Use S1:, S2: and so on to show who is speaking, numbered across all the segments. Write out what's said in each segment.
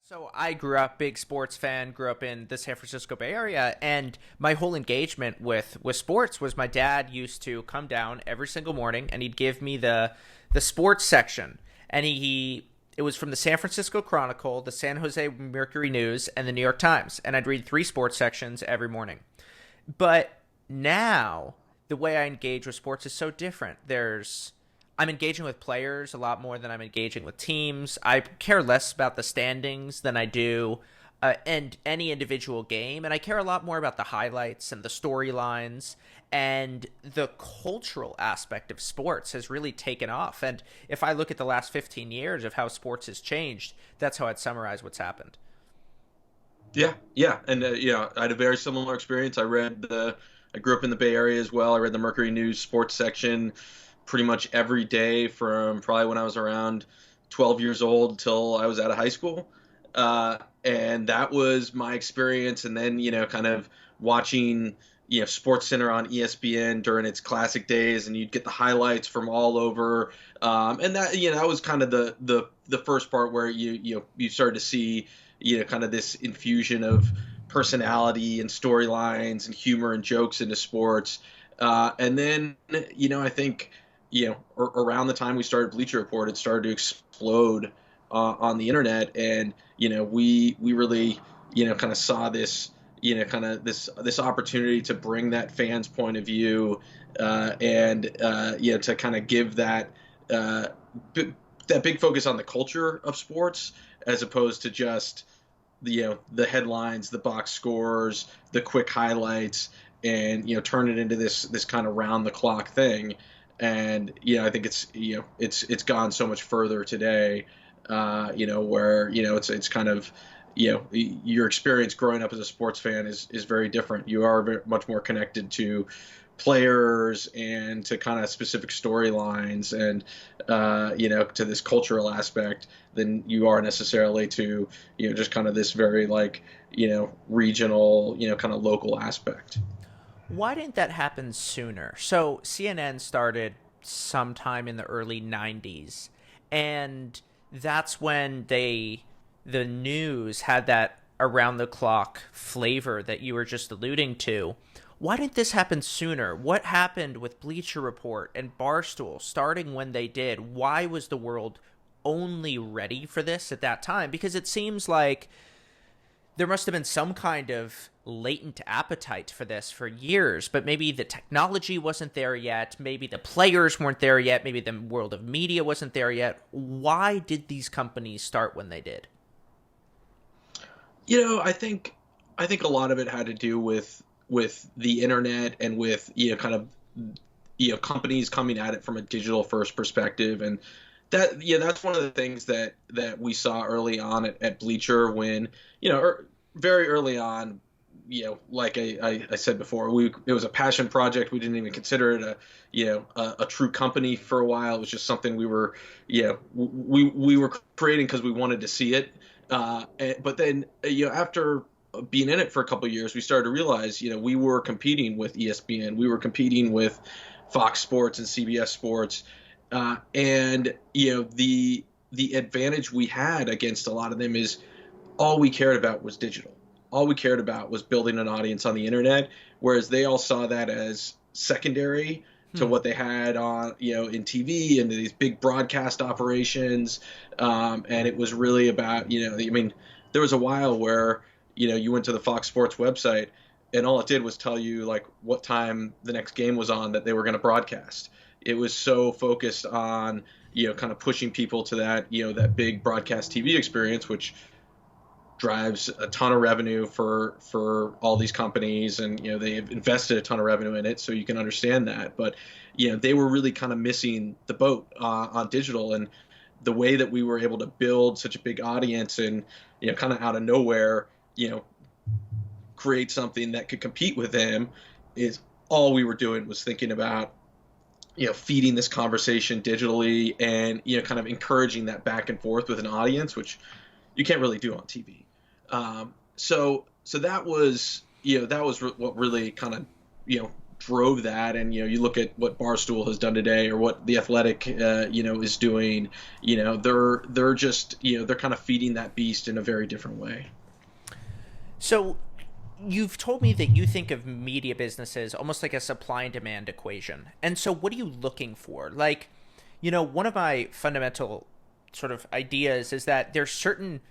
S1: So I grew up big sports fan, grew up in the San Francisco Bay Area, and my whole engagement with sports was my dad used to come down every single morning and he'd give me the sports section. And it was from the San Francisco Chronicle, the San Jose Mercury News, and the New York Times, and I'd read three sports sections every morning. But now the way I engage with sports is so different. I'm engaging with players a lot more than I'm engaging with teams. I care less about the standings than I do and any individual game, and I care a lot more about the highlights and the storylines, and the cultural aspect of sports has really taken off. And if I look at the last 15 years of how sports has changed, that's how I'd summarize what's happened.
S2: Yeah, and I had a very similar experience. I grew up in the Bay Area as well. I read the Mercury News sports section pretty much every day from probably when I was around 12 years old till I was out of high school. And that was my experience. And then, kind of watching, Sports Center on ESPN during its classic days, and you'd get the highlights from all over. And that, that was kind of the first part where you started to see, kind of this infusion of personality and storylines and humor and jokes into sports. And then, I think, around the time we started Bleacher Report, it started to explode on the internet, and we really kind of saw this kind of this opportunity to bring that fan's point of view, and to kind of give that that big focus on the culture of sports as opposed to just the headlines, the box scores, the quick highlights, and turn it into this kind of round the clock thing. And I think it's gone so much further today, where it's kind of your experience growing up as a sports fan is very different. You are very, much more connected to players and to kind of specific storylines and to this cultural aspect than you are necessarily to just kind of this very regional kind of local aspect.
S1: Why didn't that happen sooner? So CNN started sometime in the early 90s, and that's when the news had that around the clock flavor that you were just alluding to. Why didn't this happen sooner? What happened with Bleacher Report and Barstool starting when they did? Why was the world only ready for this at that time? Because it seems like there must have been some kind of latent appetite for this for years, but maybe the technology wasn't there yet. Maybe the players weren't there yet. Maybe the world of media wasn't there yet. Why did these companies start when they did?
S2: I think a lot of it had to do with the internet and with kind of companies coming at it from a digital first perspective. And that's one of the things that we saw early on at Bleacher when very early on, like I said before, it was a passion project. We didn't even consider it a true company for a while. It was just something we were we were creating because we wanted to see it. But then after being in it for a couple of years, we started to realize we were competing with ESPN, we were competing with Fox Sports and CBS Sports, and the advantage we had against a lot of them is all we cared about was digital. All we cared about was building an audience on the internet, whereas they all saw that as secondary to what they had on, in TV and these big broadcast operations. And it was really about, there was a while where, you went to the Fox Sports website and all it did was tell you what time the next game was on that they were going to broadcast. It was so focused on, kind of pushing people to that, that big broadcast TV experience, which drives a ton of revenue for all these companies, and they've invested a ton of revenue in it, so you can understand that. But they were really kind of missing the boat on digital, and the way that we were able to build such a big audience and kind of out of nowhere create something that could compete with them is all we were doing was thinking about feeding this conversation digitally and kind of encouraging that back and forth with an audience, which you can't really do on TV. So that was what really kind of drove that. And you look at what Barstool has done today, or what The Athletic is doing. They're just they're kind of feeding that beast in a very different way.
S1: So you've told me that you think of media businesses almost like a supply and demand equation. And so what are you looking for? Like, one of my fundamental sort of ideas is that there's certain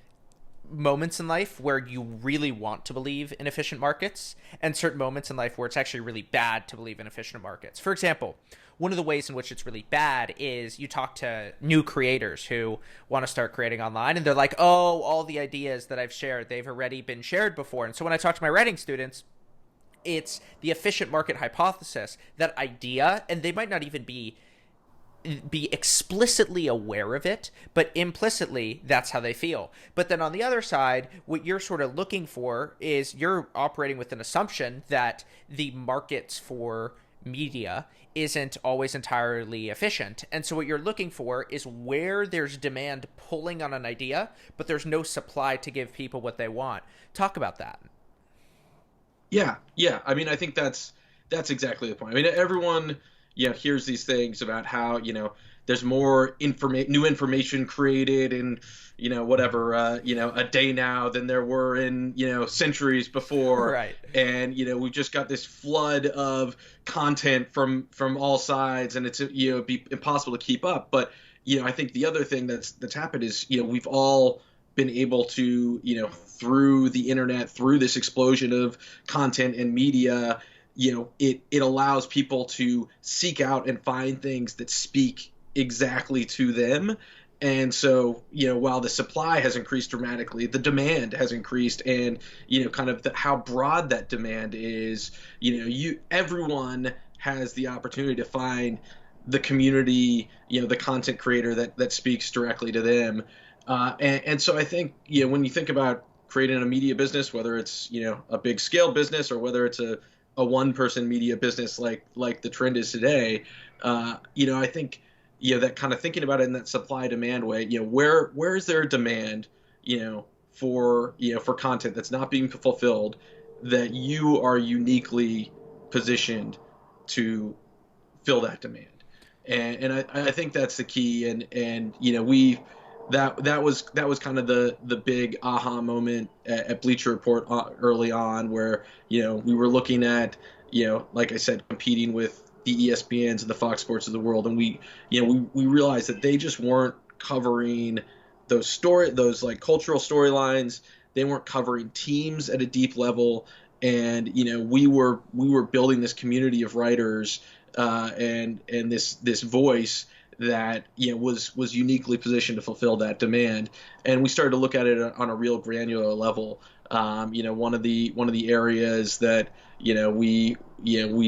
S1: moments in life where you really want to believe in efficient markets, and certain moments in life where it's actually really bad to believe in efficient markets. For example, one of the ways in which it's really bad is you talk to new creators who want to start creating online, and they're like, oh, all the ideas that I've shared, they've already been shared before. And so when I talk to my writing students, it's the efficient market hypothesis, that idea, and they might not even be explicitly aware of it, but implicitly that's how they feel. But then on the other side, what you're sort of looking for is you're operating with an assumption that the markets for media isn't always entirely efficient. And so what you're looking for is where there's demand pulling on an idea, but there's no supply to give people what they want. Talk about that.
S2: Yeah. I mean, I think that's exactly the point. I mean, everyone hears these things about how there's more new information created in whatever a day now than there were in centuries before.
S1: Right.
S2: And we've just got this flood of content from all sides, and it's it'd be impossible to keep up. But I think the other thing that's happened is we've all been able to through the internet, through this explosion of content and media, it allows people to seek out and find things that speak exactly to them. And so, while the supply has increased dramatically, the demand has increased, and, kind of how broad that demand is, everyone has the opportunity to find the community, the content creator that speaks directly to them. And so I think, when you think about creating a media business, whether it's, a big scale business or whether it's a one-person media business like the trend is today, I think that kind of thinking about it in that supply-demand way, where is there a demand, for content that's not being fulfilled, that you are uniquely positioned to fill that demand, and I think that's the key, and that was kind of the big aha moment at Bleacher Report early on, where we were looking at like I said, competing with the ESPNs and the Fox Sports of the world, and we realized that they just weren't covering those like cultural storylines. They weren't covering teams at a deep level, and we were building this community of writers and this voice that was uniquely positioned to fulfill that demand. And we started to look at it on a real granular level. One of the areas that we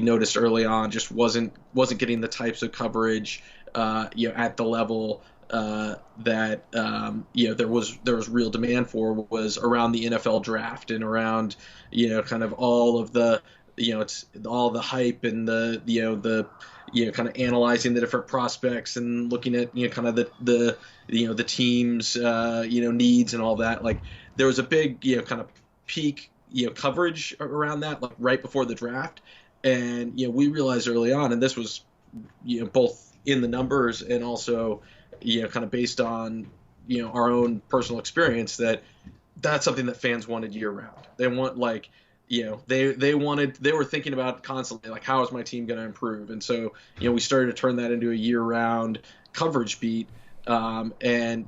S2: noticed early on just wasn't getting the types of coverage at the level that there was real demand for, was around the NFL draft, and around kind of all of the it's all the hype and the kind of analyzing the different prospects and looking at kind of the team's needs and all that. Like, there was a big kind of peak coverage around that, like right before the draft, and we realized early on, and this was both in the numbers and also kind of based on our own personal experience, that that's something that fans wanted year round. They want, like, they were thinking about constantly, like, how is my team going to improve? And so, we started to turn that into a year-round coverage beat. And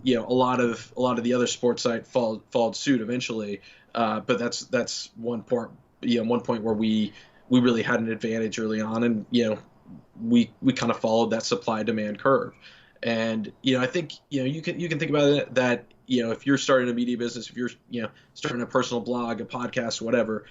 S2: a lot of the other sports sites followed suit eventually. But that's one point where we really had an advantage early on, and we kind of followed that supply-demand curve. And I think you can think about it that if you're starting a media business, if you're starting a personal blog, a podcast, whatever.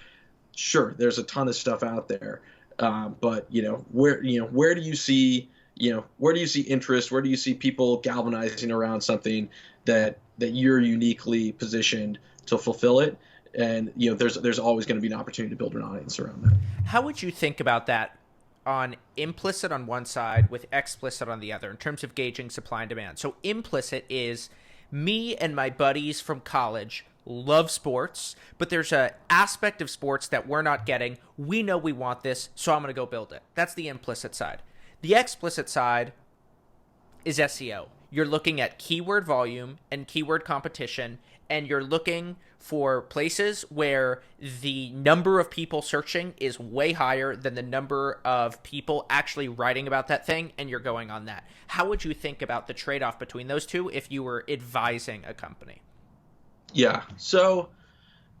S2: Sure, there's a ton of stuff out there, but where do you see interest? Where do you see people galvanizing around something that you're uniquely positioned to fulfill it? And there's always going to be an opportunity to build an audience around that.
S1: How would you think about that on implicit on one side with explicit on the other in terms of gauging supply and demand? So implicit is me and my buddies from college love sports, but there's a aspect of sports that we're not getting. We know we want this, so I'm going to go build it. That's the implicit side. The explicit side is SEO. You're looking at keyword volume and keyword competition, and you're looking for places where the number of people searching is way higher than the number of people actually writing about that thing, and you're going on that. How would you think about the trade-off between those two if you were advising a company?
S2: Yeah. So,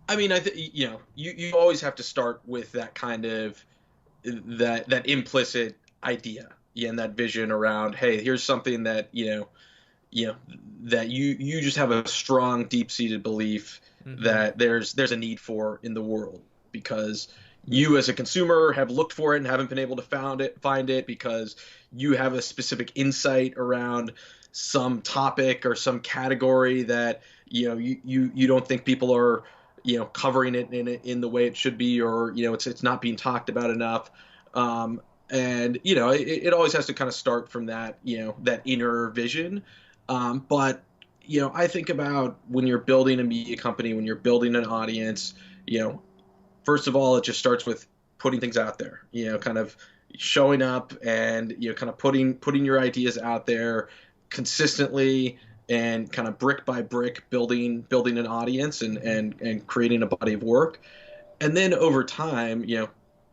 S2: I mean, you always have to start with that kind of that implicit idea, and that vision around, hey, here's something that that you just have a strong, deep-seated belief that there's a need for in the world, because you as a consumer have looked for it and haven't been able to find it because you have a specific insight around some topic or some category that you don't think people are covering it in the way it should be, or it's not being talked about enough. And it always has to kind of start from that that inner vision. But I think about when you're building a media company, when you're building an audience, first of all, it just starts with putting things out there, kind of showing up and kind of putting your ideas out there consistently, and kind of brick by brick building an audience and creating a body of work. And then over time,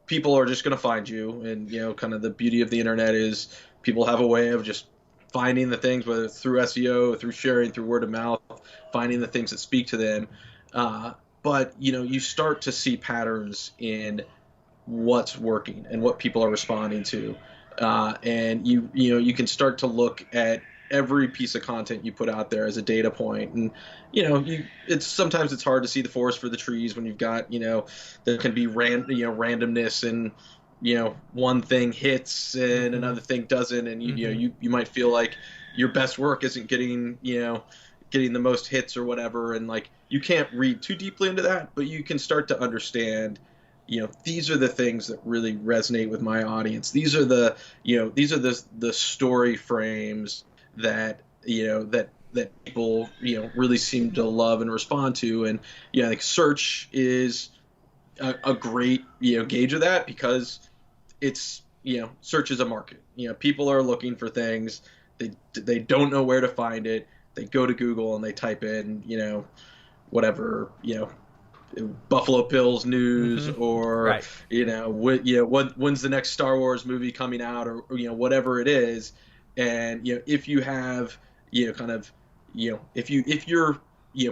S2: people are just going to find you. And kind of the beauty of the internet is people have a way of just finding the things, whether it's through SEO, through sharing, through word of mouth, finding the things that speak to them. But you start to see patterns in what's working and what people are responding to, and you can start to look at every piece of content you put out there as a data point. And sometimes it's hard to see the forest for the trees when you've got there can be randomness, and one thing hits and another thing doesn't, and you might feel like your best work isn't getting the most hits or whatever, and like you can't read too deeply into that, but you can start to understand these are the things that really resonate with my audience. These are the story frames that that people really seem to love and respond to. And like search is a great gauge of that, because it's search is a market. People are looking for things, they don't know where to find it, they go to Google and they type in whatever Buffalo Bills news, or
S1: right.
S2: when's the next Star Wars movie coming out, or whatever it is. And if you have if you're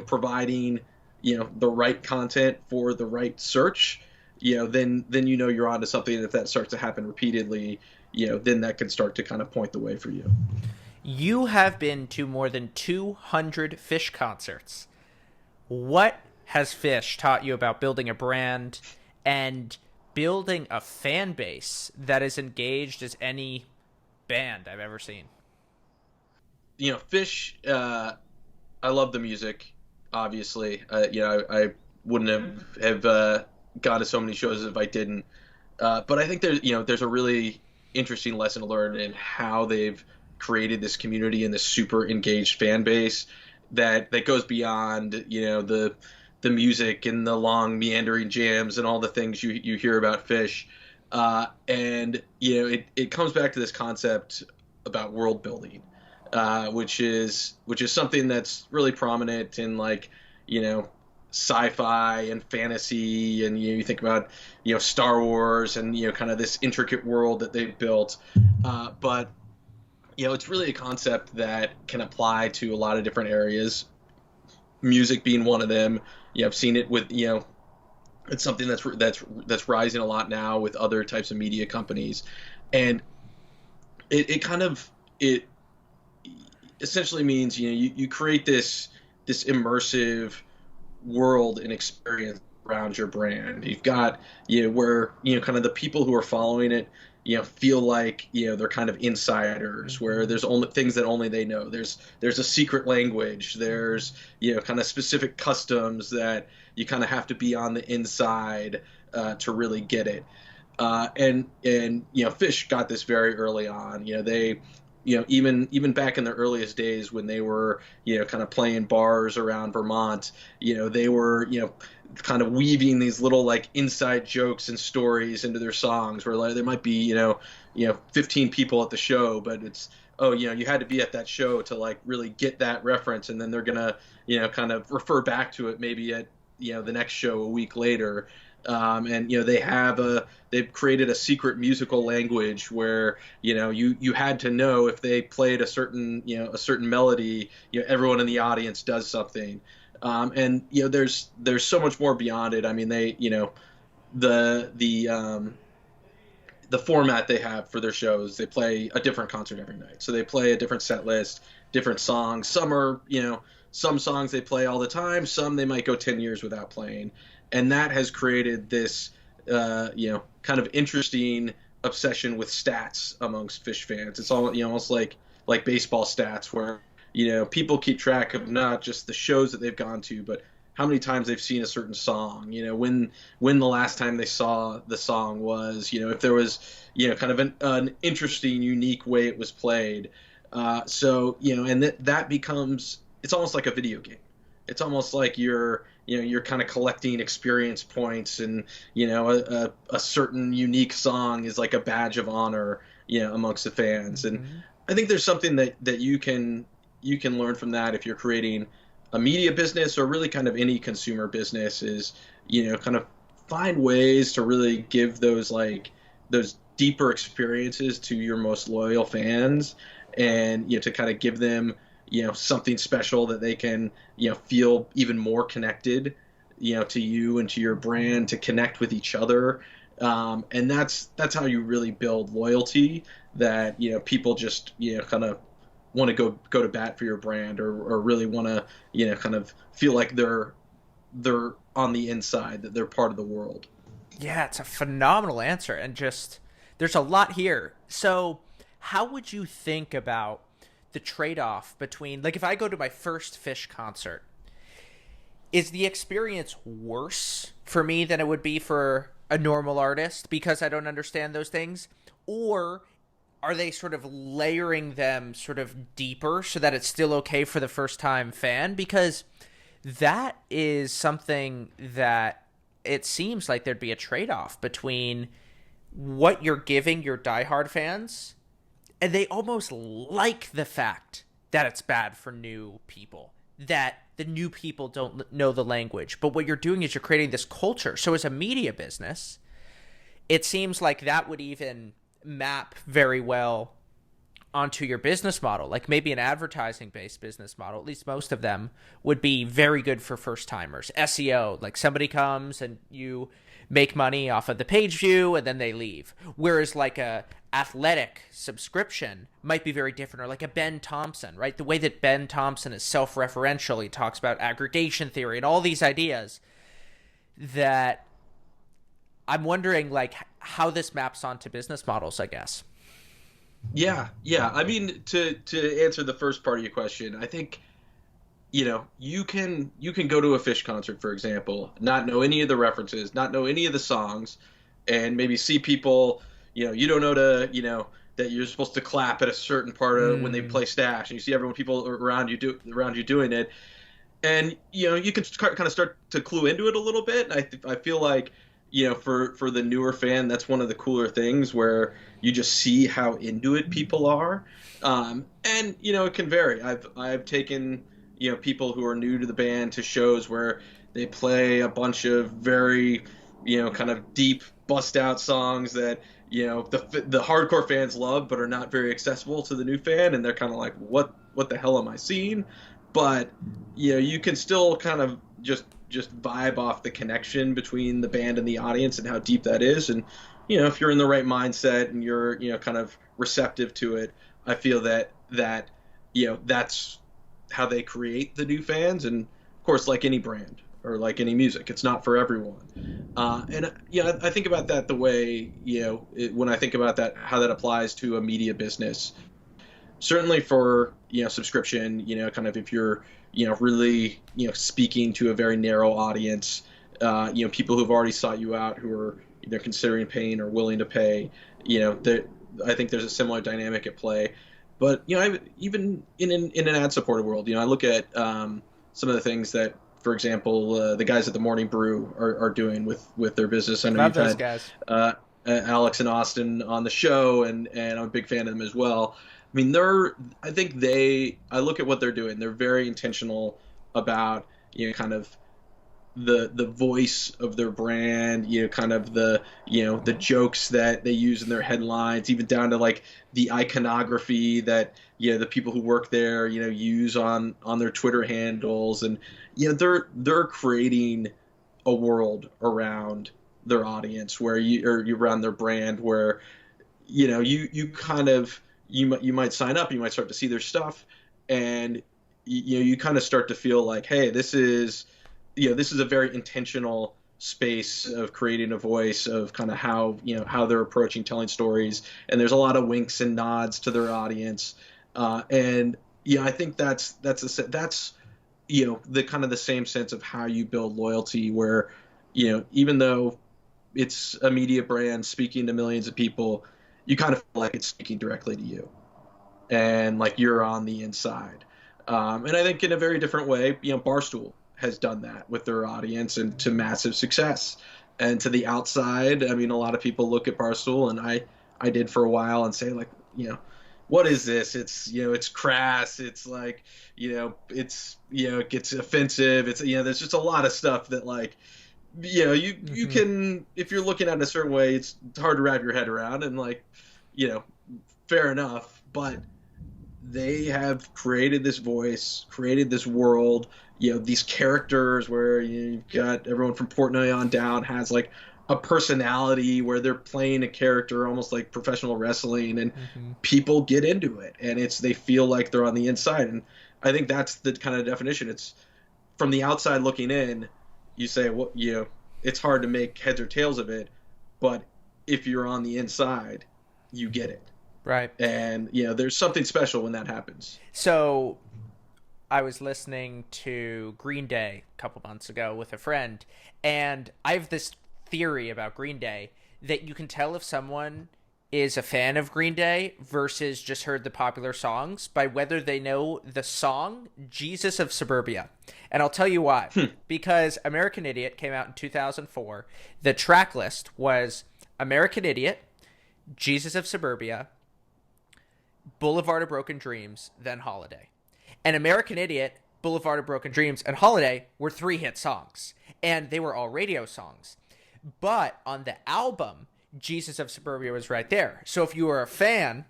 S2: providing the right content for the right search, then you're onto something. And if that starts to happen repeatedly, then that can start to kind of point the way for you.
S1: You have been to more than 200 Phish concerts. What has Phish taught you about building a brand and building a fan base that is engaged as any band I've ever seen?
S2: Phish, I love the music, obviously. I wouldn't have gone to so many shows if I didn't. But I think there's a really interesting lesson to learn in how they've created this community and this super engaged fan base that goes beyond the music and the long meandering jams and all the things you hear about Phish. And it comes back to this concept about world building, which is something that's really prominent in sci-fi and fantasy, and you think about Star Wars and kind of this intricate world that they've built. But it's really a concept that can apply to a lot of different areas, music being one of them. I've seen it with it's something that's rising a lot now with other types of media companies, and it essentially means you create this immersive world and experience around your brand. You've got where kind of the people who are following it feel like they're kind of insiders, where there's only things that only they know. There's a secret language. There's kind of specific customs that you kind of have to be on the inside to really get it. And Phish got this very early on. They even back in the earliest days when they were, kind of playing bars around Vermont, they were, kind of weaving these little like inside jokes and stories into their songs where like there might be, 15 people at the show, but it's, oh, you had to be at that show to like really get that reference. And then they're going to, kind of refer back to it maybe at, the next show a week later. And they've created a secret musical language where you had to know if they played a certain melody, everyone in the audience does something. And there's so much more beyond it. I mean, they the format they have for their shows, they play a different concert every night, so they play a different set list, different songs. Some are some songs they play all the time, some they might go 10 years without playing. And that has created this, kind of interesting obsession with stats amongst Phish fans. It's all, almost like baseball stats where, people keep track of not just the shows that they've gone to, but how many times they've seen a certain song, when the last time they saw the song was, if there was, kind of an interesting, unique way it was played. And that becomes, it's almost like a video game. It's almost like you're kind of collecting experience points, and a certain unique song is like a badge of honor, amongst the fans. And I think there's something that you can learn from that if you're creating a media business or really kind of any consumer business, is kind of find ways to really give those deeper experiences to your most loyal fans, and to kind of give them something special that they can, feel even more connected, to you and to your brand, to connect with each other. And that's how you really build loyalty, that, people just, kind of want to go to bat for your brand, or really want to, kind of feel like they're on the inside, that they're part of the world.
S1: Yeah, it's a phenomenal answer. And just, there's a lot here. So how would you think about the trade-off between, like, if I go to my first Phish concert, is the experience worse for me than it would be for a normal artist because I don't understand those things? Or are they sort of layering them sort of deeper so that it's still okay for the first-time fan? Because that is something that it seems like there'd be a trade-off between what you're giving your diehard fans, and they almost like the fact that it's bad for new people, that the new people don't know the language. But what you're doing is you're creating this culture. So as a media business, it seems like that would even map very well onto your business model. Like maybe an advertising-based business model, at least most of them, would be very good for first-timers. SEO, like somebody comes and you make money off of the page view and then they leave. Whereas like a athletic subscription might be very different, or like a Ben Thompson, right? The way that Ben Thompson is self-referential, he talks about aggregation theory and all these ideas, that I'm wondering like how this maps onto business models, I guess.
S2: Yeah. I mean, to answer the first part of your question, I think, you can go to a Phish concert, for example, not know any of the references, not know any of the songs, and maybe see people, you don't know that you're supposed to clap at a certain part of when they play Stash, and you see people around you doing it, and you can kind of start to clue into it a little bit. I feel like for the newer fan, that's one of the cooler things, where you just see how into it people are, and it can vary. I've taken people who are new to the band to shows where they play a bunch of very kind of deep bust out songs that the hardcore fans love but are not very accessible to the new fan, and they're kind of like, what the hell am I seeing? But you can still kind of just vibe off the connection between the band and the audience and how deep that is. And if you're in the right mindset and you're kind of receptive to it, I feel that that's how they create the new fans. And of course, like any brand or like any music, it's not for everyone. I think about that the way when I think about that, how that applies to a media business. Certainly for subscription, kind of if you're really speaking to a very narrow audience, people who've already sought you out, who are either considering paying or willing to pay, I think there's a similar dynamic at play. But even in an ad-supported world, I look at some of the things that, for example, the guys at the Morning Brew are doing with their business. I know
S1: Love
S2: you've
S1: those
S2: had
S1: guys.
S2: Alex and Austin on the show, and I'm a big fan of them as well. I mean, I look at what they're doing. They're very intentional about, kind of the voice of their brand, kind of the jokes that they use in their headlines, even down to like the iconography that the people who work there use on their Twitter handles. And they're creating a world around their audience where you around their brand, where you kind of you might sign up, you might start to see their stuff, and you kind of start to feel like, hey, this is a very intentional space of creating a voice of kind of how they're approaching telling stories, and there's a lot of winks and nods to their audience, and I think that's the kind of the same sense of how you build loyalty, where even though it's a media brand speaking to millions of people, you kind of feel like it's speaking directly to you, and like you're on the inside. And I think in a very different way, Barstool has done that with their audience and to massive success. And to the outside, I mean, a lot of people look at Barstool, and I did for a while, and say like, what is this? It's it's crass. It's like it gets offensive. It's there's just a lot of stuff that like you can, if you're looking at it a certain way, it's hard to wrap your head around, and like fair enough, but they have created this voice, created this world, these characters where you've got everyone from Portnoy on down has like a personality where they're playing a character almost like professional wrestling, and people get into it, and they feel like they're on the inside. And I think that's the kind of definition. It's from the outside looking in, you say, well, it's hard to make heads or tails of it, but if you're on the inside, you get it.
S1: Right.
S2: And there's something special when that happens.
S1: So I was listening to Green Day a couple months ago with a friend, and I have this theory about Green Day that you can tell if someone is a fan of Green Day versus just heard the popular songs by whether they know the song Jesus of Suburbia. And I'll tell you why. Because American Idiot came out in 2004. The track list was American Idiot, Jesus of Suburbia, Boulevard of Broken Dreams, then Holiday. And American Idiot, Boulevard of Broken Dreams, and Holiday were 3 hit songs. And they were all radio songs. But on the album, Jesus of Suburbia was right there. So if you were a fan,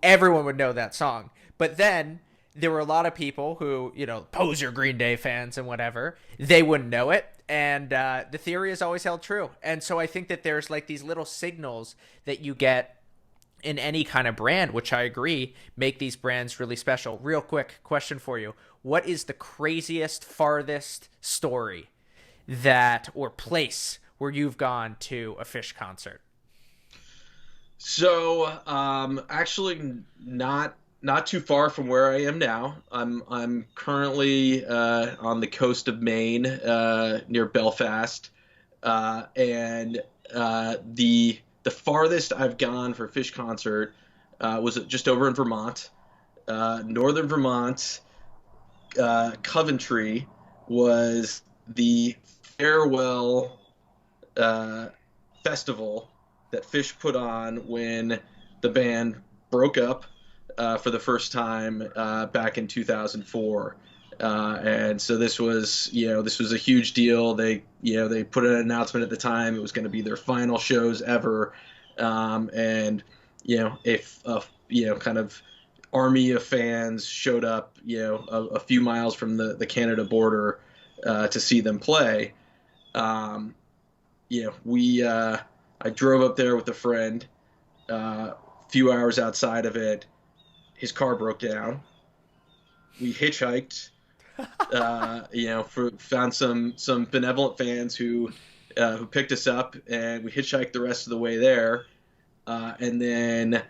S1: everyone would know that song. But then there were a lot of people who, poser Green Day fans and whatever, they wouldn't know it. And the theory is always held true. And so I think that there's like these little signals that you get in any kind of brand, which I agree make these brands really special. Real quick question for you. What is the craziest, farthest story or place where you've gone to a Phish concert?
S2: So, actually not too far from where I am now. I'm currently on the coast of Maine, near Belfast, and the farthest I've gone for a Phish concert was just over in Vermont, northern Vermont. Coventry was the farewell festival that Phish put on when the band broke up for the first time back in 2004. And so this was a huge deal. They put an announcement at the time. It was going to be their final shows ever. And if kind of army of fans showed up, a few miles from the Canada border to see them play. I drove up there with a friend. A few hours outside of it, his car broke down. We hitchhiked. Found some benevolent fans who picked us up, and we hitchhiked the rest of the way there. And then,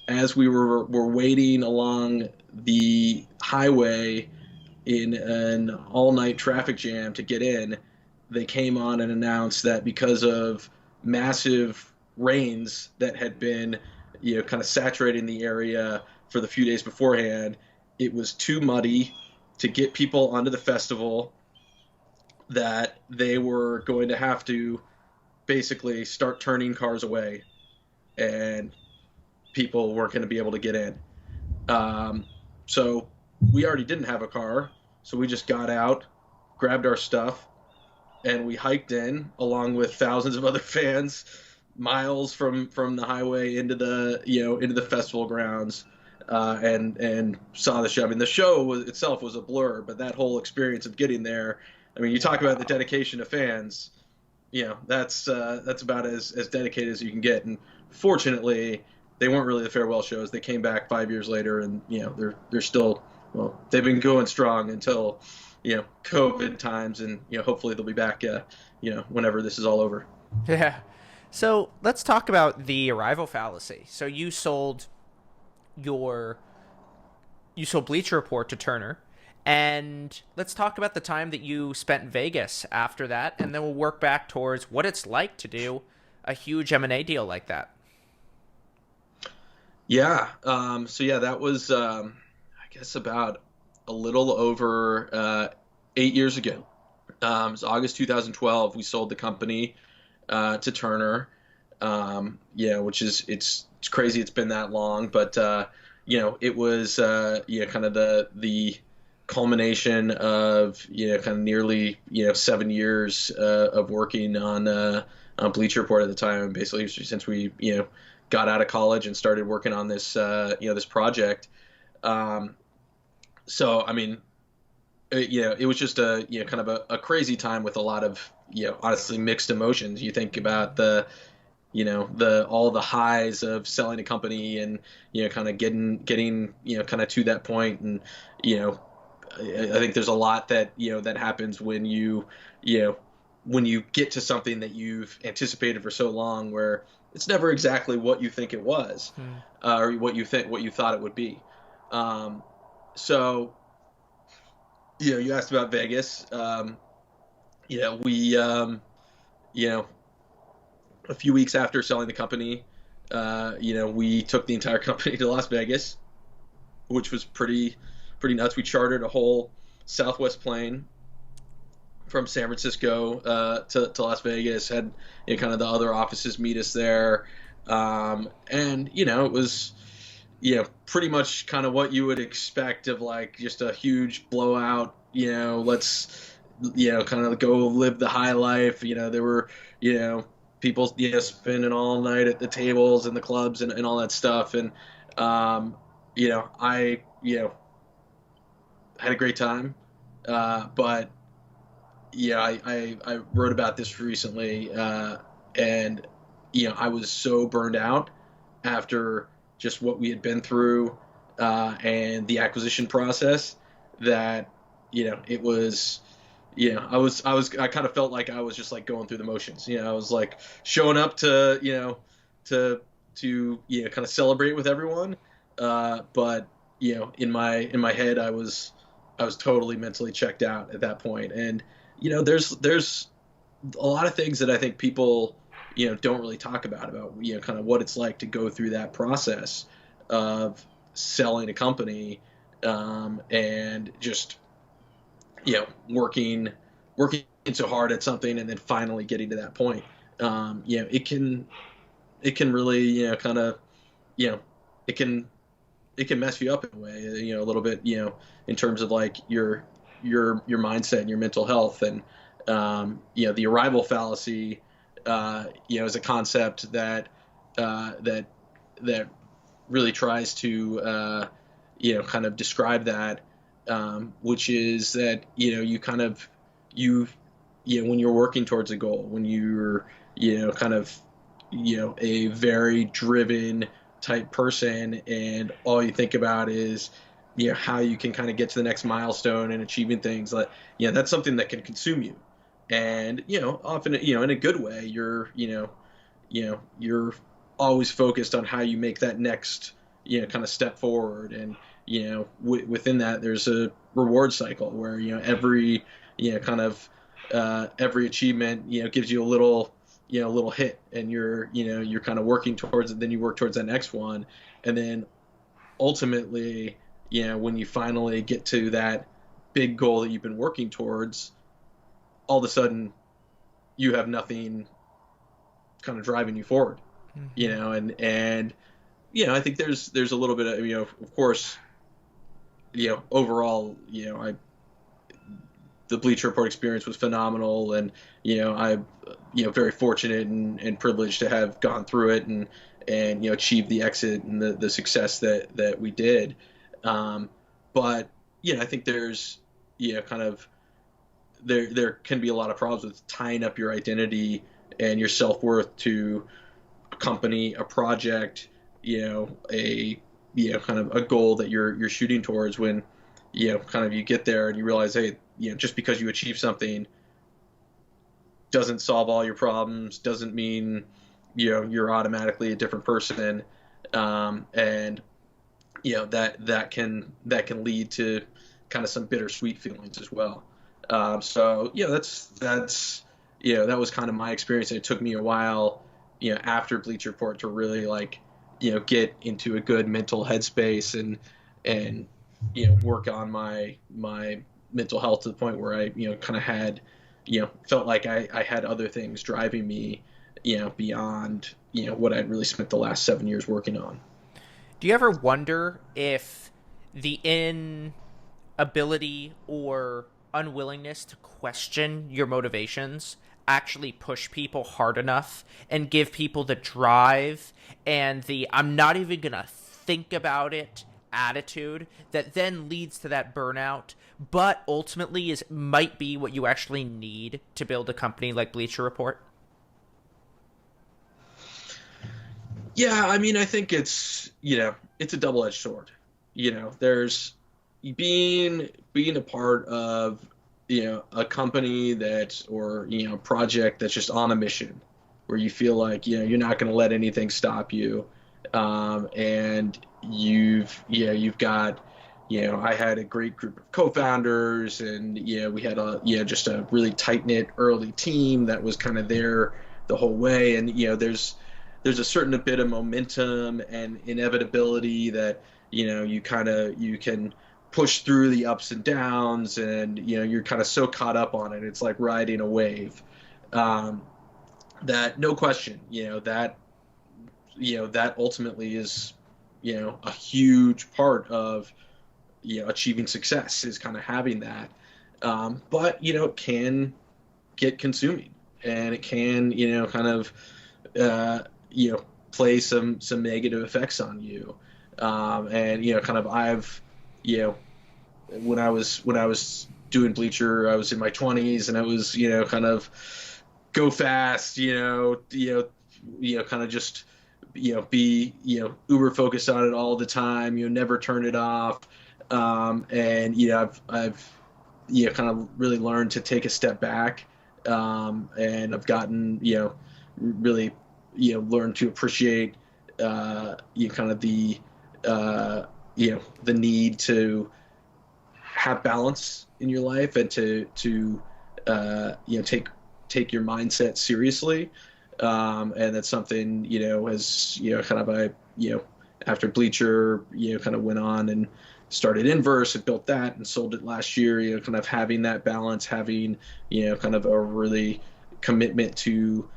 S2: as we were waiting along the highway in an all-night traffic jam to get in, they came on and announced that because of massive rains that had been, kind of saturating the area for the few days beforehand, it was too muddy to get people onto the festival, that they were going to have to basically start turning cars away, and people weren't going to be able to get in. So we already didn't have a car, so we just got out, grabbed our stuff, and we hiked in along with thousands of other fans, miles from the highway into the festival grounds, and saw the show. I mean, the show itself was a blur, but that whole experience of getting there, I mean, you talk about the dedication of fans, that's about as dedicated as you can get. And fortunately, they weren't really the farewell shows. They came back 5 years later, and they're still, well, they've been going strong until COVID times, and hopefully they'll be back whenever this is all over.
S1: Yeah. So let's talk about the Arrival Fallacy. So you sold Bleacher Report to Turner, and let's talk about the time that you spent in Vegas after that, and then we'll work back towards what it's like to do a huge M&A deal like that.
S2: Yeah. That was, I guess, about a little over 8 years ago. It was August 2012. We sold the company to Turner. Which is it's crazy. It's been that long, but it was kind of the culmination of kind of nearly 7 years of working on Bleacher Report at the time, basically since we got out of college and started working on this this project. So I mean, it was just a kind of a crazy time with a lot of honestly mixed emotions. You think about all the highs of selling a company and kind of getting kind of to that point, and I think there's a lot that that happens when you get to something that you've anticipated for so long, where it's never exactly what you think it was, or what you thought it would be. So you asked about Vegas. We a few weeks after selling the company, we took the entire company to Las Vegas, which was pretty nuts. We chartered a whole Southwest plane from San Francisco to Las Vegas, had kind of the other offices meet us there, and it was pretty much kind of what you would expect of like just a huge blowout. Let's kind of go live the high life. There were people spending all night at the tables and the clubs and all that stuff, and I had a great time, but I wrote about this recently, and I was so burned out after just what we had been through, and the acquisition process, that it was I kind of felt like I was just like going through the motions. I was like showing up to to kind of celebrate with everyone, but in my head I was totally mentally checked out at that point. And there's a lot of things that I think people don't really talk about kind of what it's like to go through that process of selling a company, and just working so hard at something and then finally getting to that point. It can really kind of it can mess you up in a way, a little bit, in terms of like your mindset and your mental health. And the Arrival Fallacy is a concept that really tries to kind of describe that, which is that you kind of when you're working towards a goal, when you're kind of a very driven type person, and all you think about is how you can kind of get to the next milestone and achieving things, like that's something that can consume you. And often in a good way, you're always focused on how you make that next kind of step forward. And within that there's a reward cycle where every kind of every achievement gives you a little hit, and you're kind of working towards it, then you work towards that next one, and then ultimately, when you finally get to that big goal that you've been working towards, all of a sudden you have nothing kind of driving you forward, and I think there's a little bit of, of course, overall, the Bleacher Report experience was phenomenal, and I very fortunate and privileged to have gone through it and achieved the exit and the success that we did. But I think there's kind of there can be a lot of problems with tying up your identity and your self-worth to a company, a project, a kind of a goal that you're shooting towards, when kind of you get there and you realize, hey, just because you achieve something doesn't solve all your problems, doesn't mean you're automatically a different person, and that can lead to kind of some bittersweet feelings as well. So that was kind of my experience. And it took me a while, after Bleacher Report, to really get into a good mental headspace and work on my mental health to the point where I kind of had felt like I had other things driving me beyond what I'd really spent the last 7 years working on.
S1: Do you ever wonder if the inability or unwillingness to question your motivations actually push people hard enough and give people the drive and the "I'm not even gonna think about it" attitude that then leads to that burnout, but ultimately might be what you actually need to build a company like Bleacher Report?
S2: Yeah, I mean, I think it's it's a double-edged sword. There's being a part of a company or a project that's just on a mission, where you feel like you're not going to let anything stop you, and you've got I had a great group of co-founders, and we had just a really tight-knit early team that was kind of there the whole way, and there's a certain bit of momentum and inevitability that you can push through the ups and downs, and you're kind of so caught up on it. It's like riding a wave, that no question that ultimately is a huge part of achieving success, is kind of having that, but it can get consuming, and it can kind of play some negative effects on you, and kind of I've when I was doing Bleacher, I was in my 20s, and I was kind of go fast, kind of just be uber focused on it all the time, never turn it off, and I've kind of really learned to take a step back, and I've gotten really learned to appreciate kind of the the need to have balance in your life, and to take your mindset seriously, and that's something as kind of after Bleacher kind of went on and started Inverse and built that and sold it last year, kind of having that balance, having kind of a really commitment to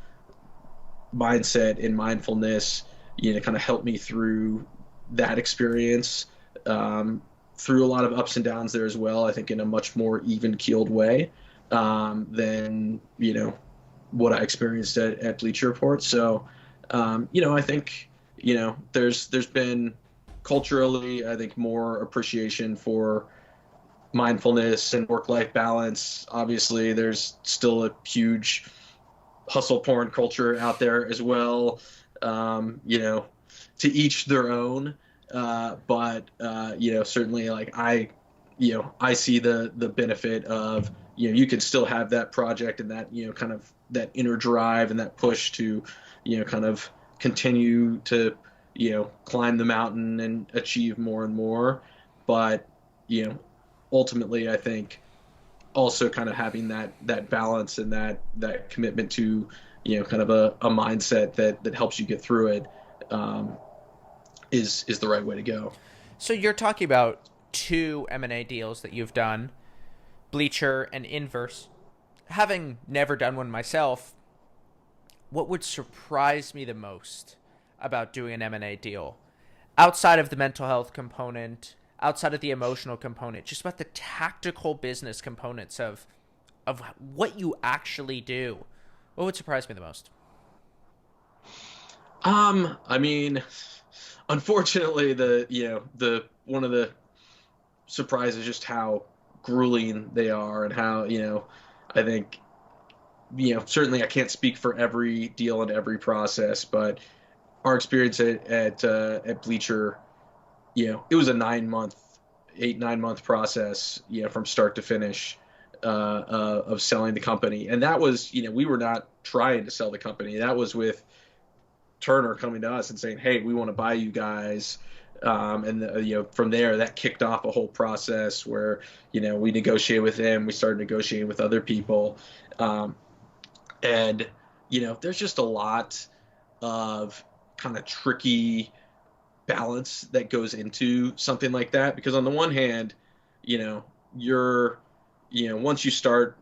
S2: mindset and mindfulness kind of helped me through that experience, through a lot of ups and downs there as well, I think in a much more even-keeled way, than what I experienced at Bleacher Report. So I think there's been culturally, I think, more appreciation for mindfulness and work-life balance. Obviously there's still a huge hustle porn culture out there as well, to each their own, but certainly I see the benefit of you can still have that project and that kind of that inner drive and that push to kind of continue to climb the mountain and achieve more and more, but ultimately I think also kind of having that balance and that commitment to kind of a mindset that helps you get through it, is the right way to go.
S1: So you're talking about two M&A deals that you've done, Bleacher and Inverse. Having never done one myself, what would surprise me the most about doing an M&A deal, outside of the mental health component, outside of the emotional component, just about the tactical business components of what you actually do? What would surprise me the most?
S2: I mean, unfortunately, the one of the surprises just how grueling they are, and how, I think, certainly I can't speak for every deal and every process, but our experience at Bleacher, it was a 8-9 month process, from start to finish, of selling the company. And that was, we were not trying to sell the company. That was with Turner coming to us and saying, "Hey, we want to buy you guys." From there, that kicked off a whole process where, we negotiated with them. We started negotiating with other people. And, there's just a lot of kind of tricky balance that goes into something like that. Because on the one hand, you're, once you start,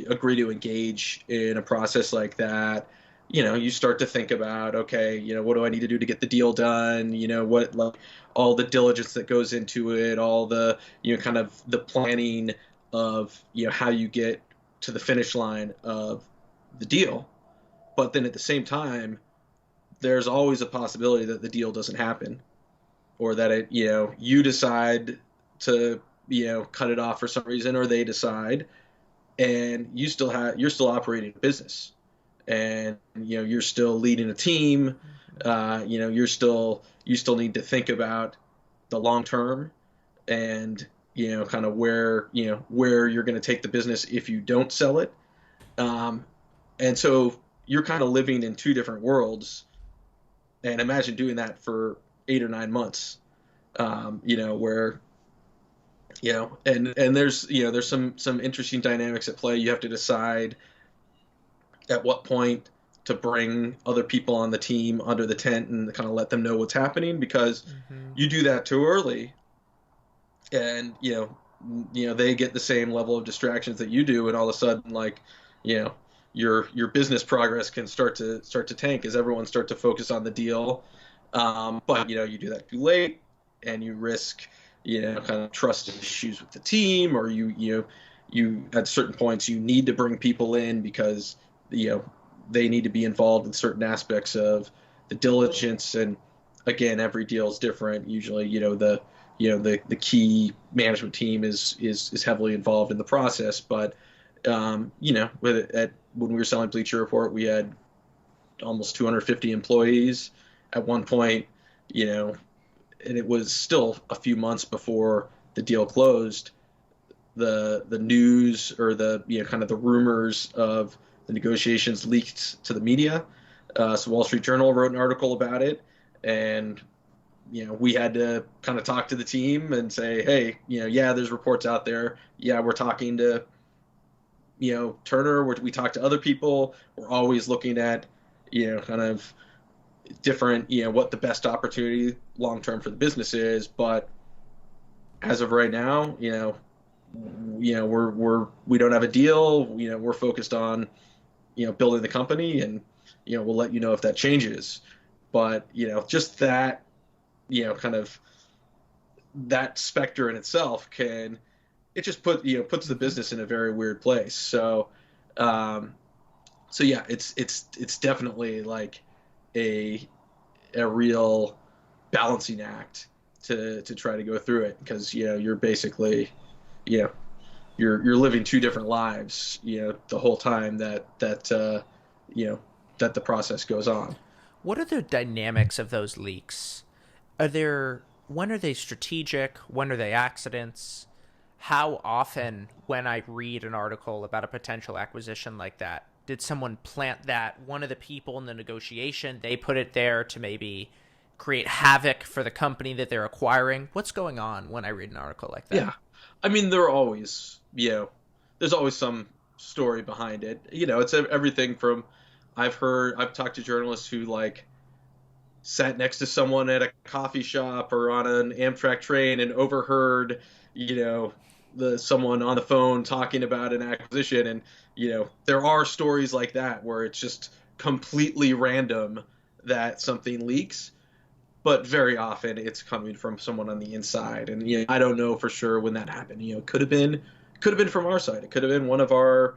S2: agree to engage in a process like that, you start to think about, okay, what do I need to do to get the deal done? What, like, all the diligence that goes into it, all the, kind of the planning of, how you get to the finish line of the deal. But then at the same time, there's always a possibility that the deal doesn't happen, or that it, you decide to, cut it off for some reason, or they decide, and you're still operating a business, and, you're still leading a team. You still need to think about the long term, and, kind of where you're going to take the business if you don't sell it. And so you're kind of living in two different worlds. And imagine doing that for 8 or 9 months, where, and there's some interesting dynamics at play. You have to decide at what point to bring other people on the team under the tent and kind of let them know what's happening, because you do that too early, and, they get the same level of distractions that you do. And all of a sudden, like, your business progress can start to tank as everyone start to focus on the deal. But you do that too late, and you risk, kind of trust issues with the team, or you at certain points you need to bring people in because, they need to be involved in certain aspects of the diligence. And again, every deal is different. Usually, the key management team is heavily involved in the process. But when we were selling Bleacher Report, we had almost 250 employees at one point, and it was still a few months before the deal closed. The news, or the, kind of the rumors of the negotiations, leaked to the media. So Wall Street Journal wrote an article about it, and, we had to kind of talk to the team and say, hey, yeah, there's reports out there. Yeah, we're talking to, Turner, we talk to other people. We're always looking at, kind of different, what the best opportunity long term for the business is. But as of right now, we don't have a deal. We're focused on, building the company, and, we'll let you know if that changes. But, just that, kind of that specter in itself it just puts the business in a very weird place. So yeah, it's definitely like a real balancing act to try to go through it, because, you're basically, you're living two different lives, the whole time that the process goes on.
S1: What are the dynamics of those leaks? When are they strategic? When are they accidents? How often, when I read an article about a potential acquisition like that, did someone plant that? One of the people in the negotiation, they put it there to maybe create havoc for the company that they're acquiring? What's going on when I read an article like that?
S2: Yeah. I mean, there's always some story behind it. It's everything from, I've talked to journalists who, like, sat next to someone at a coffee shop or on an Amtrak train and overheard, you know, someone on the phone talking about an acquisition. And, there are stories like that where it's just completely random that something leaks, but very often it's coming from someone on the inside. And, I don't know for sure when that happened. Could have been from our side. It could have been one of our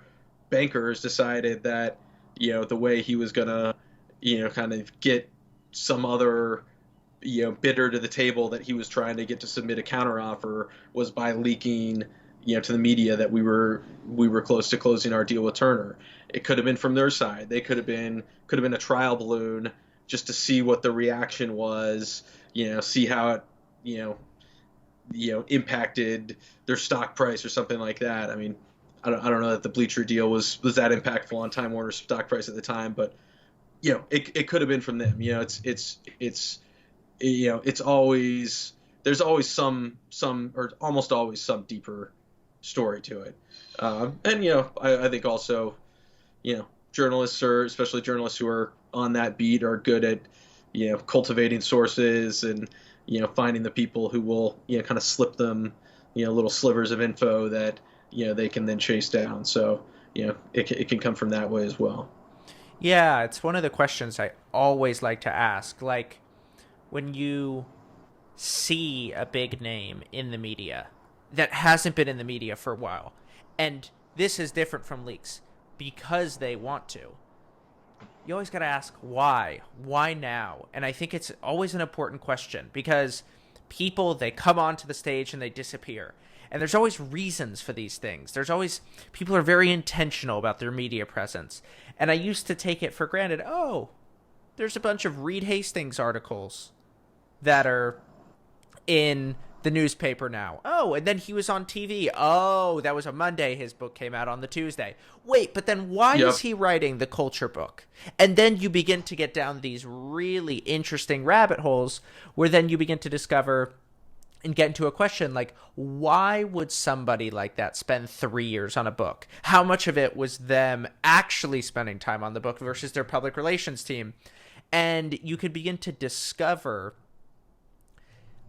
S2: bankers decided that, the way he was gonna, kind of get some other, bidder to the table that he was trying to get to submit a counteroffer was by leaking, to the media that we were close to closing our deal with Turner. It could have been from their side. They could have been a trial balloon just to see what the reaction was, see how it, impacted their stock price or something like that. I mean, I don't know that the Bleacher deal was that impactful on Time Warner's stock price at the time, but it could have been from them. It's always, there's always some or almost always some deeper story to it. And I think also, journalists, or especially journalists who are on that beat, are good at cultivating sources and finding the people who will kind of slip them little slivers of info that they can then chase down. So it can come from that way as well.
S1: Yeah, it's one of the questions I always like to ask. Like, when you see a big name in the media that hasn't been in the media for a while, and this is different from leaks because they want to, you always got to ask why. Why now? And I think it's always an important question, because people, they come onto the stage and they disappear. And there's always reasons for these things. People are very intentional about their media presence. And I used to take it for granted. Oh, there's a bunch of Reed Hastings articles that are in the newspaper now. Oh, and then he was on TV. Oh, that was a Monday. His book came out on the Tuesday. Wait, but then why is he writing the culture book? And then you begin to get down these really interesting rabbit holes where then you begin to discover and get into a question like, why would somebody like that spend 3 years on a book? How much of it was them actually spending time on the book versus their public relations team? And you could begin to discover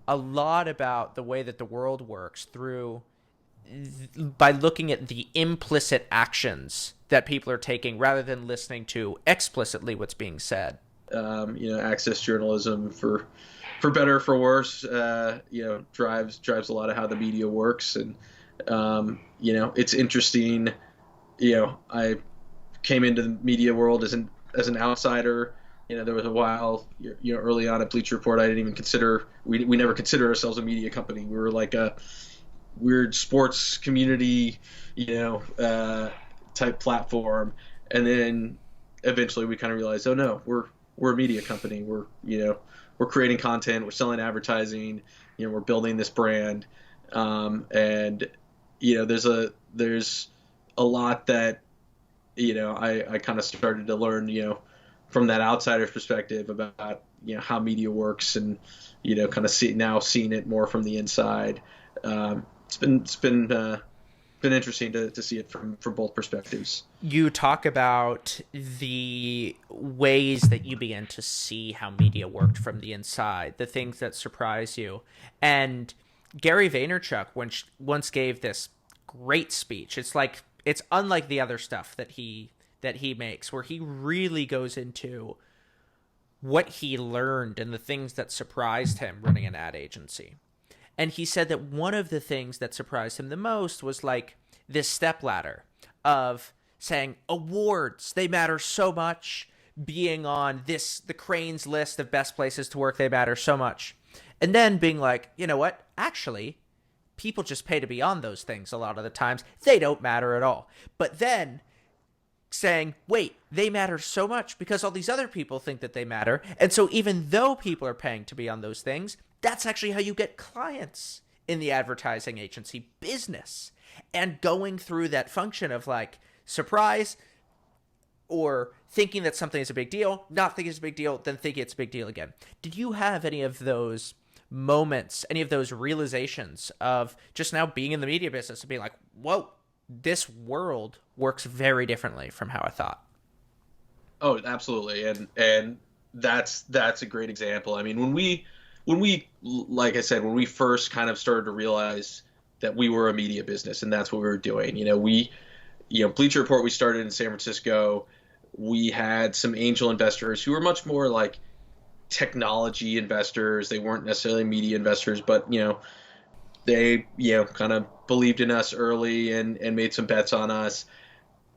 S1: a lot about the way that the world works by looking at the implicit actions that people are taking rather than listening to explicitly what's being said.
S2: Access journalism, for better or for worse, drives a lot of how the media works. And it's interesting. I came into the media world as an outsider. There was a while, early on at Bleacher Report, I didn't even consider, we never considered ourselves a media company. We were like a weird sports community, type platform. And then eventually we kind of realized, oh no, we're a media company. We're creating content, we're selling advertising, we're building this brand. And there's a lot that, I kind of started to learn, from that outsider's perspective about, how media works, and, kind of seeing it more from the inside. It's been interesting to see it from both perspectives.
S1: You talk about the ways that you began to see how media worked from the inside, the things that surprise you. And Gary Vaynerchuk once gave this great speech. It's unlike the other stuff that he makes, where he really goes into what he learned and the things that surprised him running an ad agency. And he said that one of the things that surprised him the most was like this stepladder of saying awards, they matter so much, being on the Crane's list of best places to work, they matter so much. And then being like, you know what? Actually, people just pay to be on those things a lot of the times. They don't matter at all. But then saying, wait, they matter so much because all these other people think that they matter. And so even though people are paying to be on those things, that's actually how you get clients in the advertising agency business. And going through that function of like surprise, or thinking that something is a big deal, not thinking it's a big deal, then thinking it's a big deal again. Did you have any of those moments, any of those realizations of just now being in the media business and being like, whoa, this world works very differently from how I thought?
S2: Oh, absolutely. And that's a great example. I mean, when we like I said, when we first kind of started to realize that we were a media business and that's what we were doing, Bleacher Report, we started in San Francisco. We had some angel investors who were much more like technology investors. They weren't necessarily media investors, but they kind of believed in us early and made some bets on us.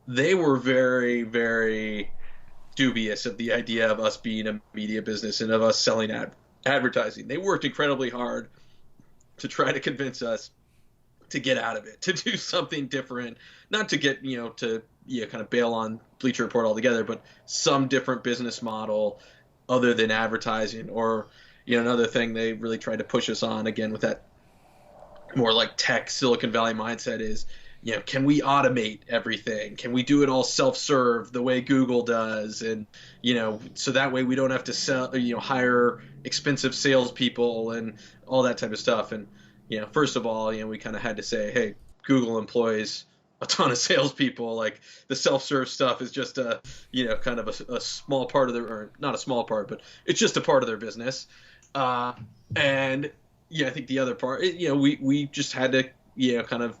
S2: They were very, very dubious of the idea of us being a media business and of us selling advertising. They worked incredibly hard to try to convince us to get out of it, to do something different, not to get, to kind of bail on Bleacher Report altogether, but some different business model other than advertising. Or, another thing they really tried to push us on, again, with that more like tech Silicon Valley mindset is, can we automate everything? Can we do it all self-serve the way Google does? And, so that way we don't have to sell, hire expensive salespeople and all that type of stuff. And, first of all, we kind of had to say, hey, Google employs a ton of salespeople. Like, the self-serve stuff is just kind of a small part of their, or not a small part, but it's just a part of their business. And I think the other part, we just had to, kind of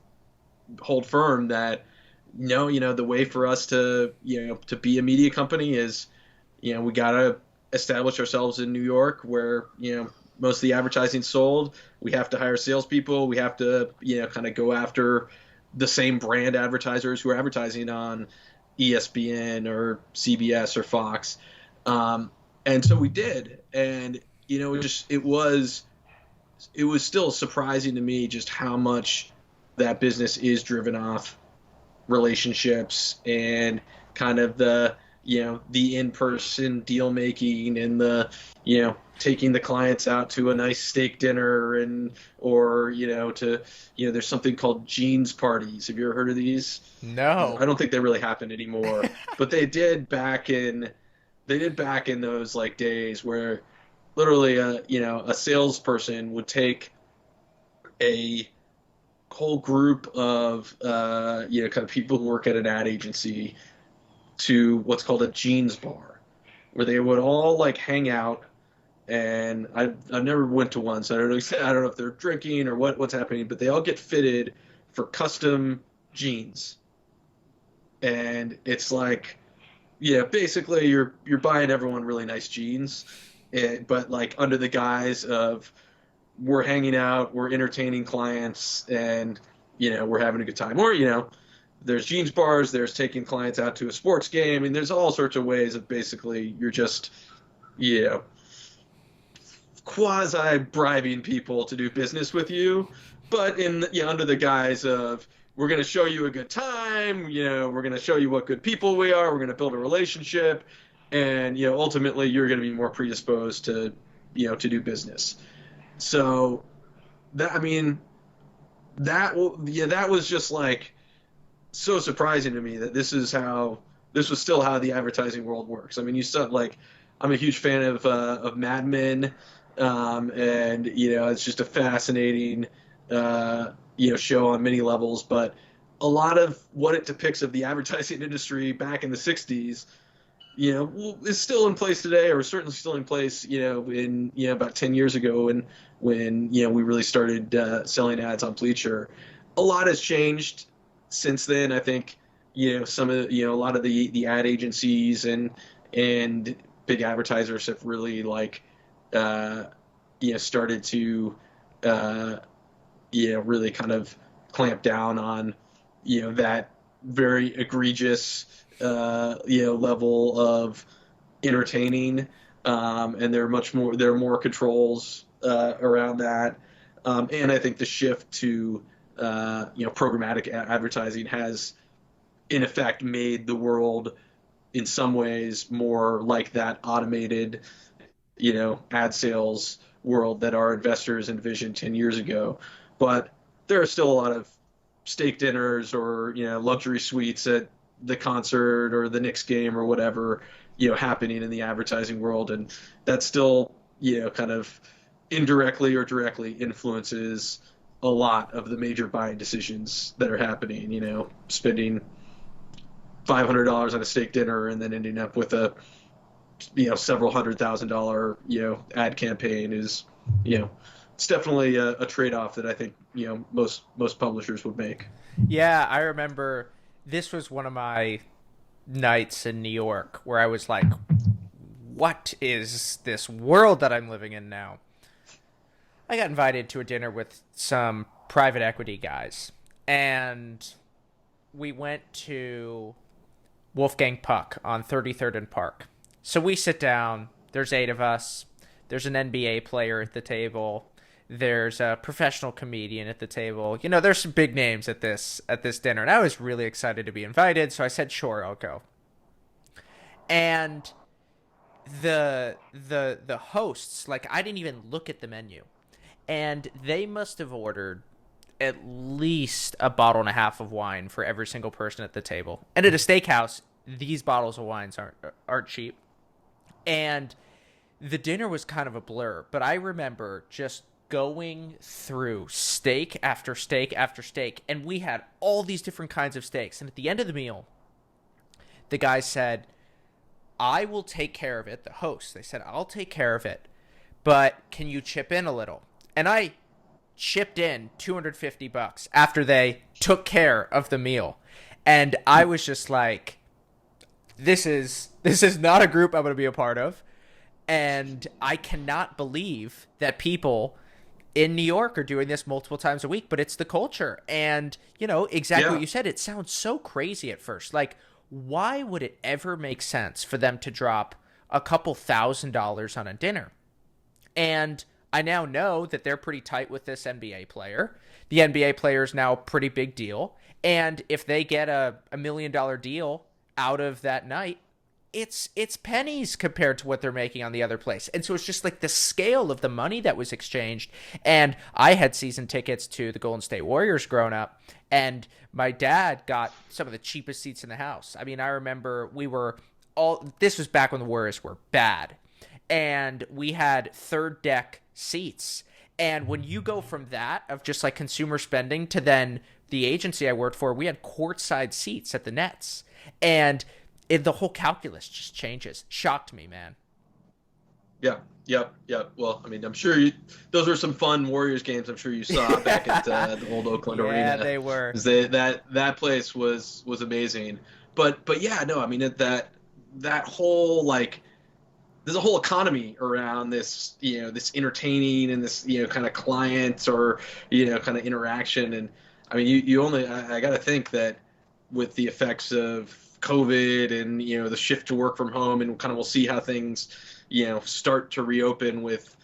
S2: hold firm that the way for us to, to be a media company is, we got to establish ourselves in New York where, most of the advertising sold. We have to hire salespeople. We have to, kind of go after the same brand advertisers who are advertising on ESPN or CBS or Fox. And so we did. And, it was still surprising to me just how much that business is driven off relationships and kind of the in-person deal making and the, taking the clients out to a nice steak dinner or there's something called jeans parties. Have you ever heard of these?
S1: No.
S2: I don't think they really happen anymore, but they did back in those like days where literally a salesperson would take a whole group of kind of people who work at an ad agency to what's called a jeans bar, where they would all like hang out. And I've never went to one, so I don't know if they're drinking or what's happening, but they all get fitted for custom jeans. And it's like, basically you're buying everyone really nice jeans, but like under the guise of we're hanging out, we're entertaining clients, and we're having a good time. Or there's jeans bars, there's taking clients out to a sports game, and there's all sorts of ways of basically you're just quasi bribing people to do business with you, but under the guise of we're going to show you a good time, we're going to show you what good people we are, we're going to build a relationship, and ultimately you're going to be more predisposed to to do business. So that was just like so surprising to me that this was still how the advertising world works. I mean, you said, like, I'm a huge fan of Mad Men. And it's just a fascinating show on many levels, but a lot of what it depicts of the advertising industry back in the 60s is still in place today, or certainly still in place in about 10 years ago when we really started selling ads on Bleacher. A lot has changed since then. I think some of a lot of the ad agencies and big advertisers have really like started to, really kind of clamp down on, that very egregious, level of entertaining. And there are more controls, around that. And I think the shift to, programmatic advertising has in effect made the world in some ways more like that automated, ad sales world that our investors envisioned 10 years ago. But there are still a lot of steak dinners or, luxury suites at the concert or the Knicks game or whatever, happening in the advertising world. And that still, kind of indirectly or directly influences a lot of the major buying decisions that are happening, spending $500 on a steak dinner and then ending up with a several $100,000 ad campaign is, it's definitely a trade-off that I think most publishers would make.
S1: Yeah, I remember this was one of my nights in New York where I was like, what is this world that I'm living in now? I got invited to a dinner with some private equity guys, and we went to Wolfgang Puck on 33rd and Park. So we sit down, there's 8 of us, there's an NBA player at the table, there's a professional comedian at the table. There's some big names at this dinner, and I was really excited to be invited, so I said, sure, I'll go. And the hosts, like, I didn't even look at the menu, and they must have ordered at least a bottle and a half of wine for every single person at the table. And at a steakhouse, these bottles of wines aren't cheap. And the dinner was kind of a blur, but I remember just going through steak after steak after steak, and we had all these different kinds of steaks. And at the end of the meal, the guy said, I will take care of it. The host, they said, I'll take care of it, but can you chip in a little? And I chipped in $250 after they took care of the meal. And I was just like, this is not a group I'm going to be a part of. And I cannot believe that people in New York are doing this multiple times a week, but it's the culture. And, exactly what you said, it sounds so crazy at first. Like, why would it ever make sense for them to drop a couple $1,000s on a dinner? And I now know that they're pretty tight with this NBA player. The NBA player is now a pretty big deal. And if they get a $1 million deal out of that night, it's pennies compared to what they're making on the other place. And so it's just like the scale of the money that was exchanged. And I had season tickets to the Golden State Warriors growing up, and my dad got some of the cheapest seats in the house. I mean, I remember this was back when the Warriors were bad, and we had third deck seats. And when you go from that of just like consumer spending to then the agency I worked for, we had courtside seats at the Nets. And the whole calculus just changes. Shocked me, man.
S2: Yeah. Well, I mean, I'm sure those were some fun Warriors games. I'm sure you saw back at the old Oakland Arena.
S1: Yeah, they were.
S2: That place was amazing. But yeah, no, I mean that whole, like, there's a whole economy around this, this entertaining and this, kind of client or, kind of interaction. And I mean, I got to think that with the effects of COVID and, the shift to work from home, and kind of we'll see how things, start to reopen with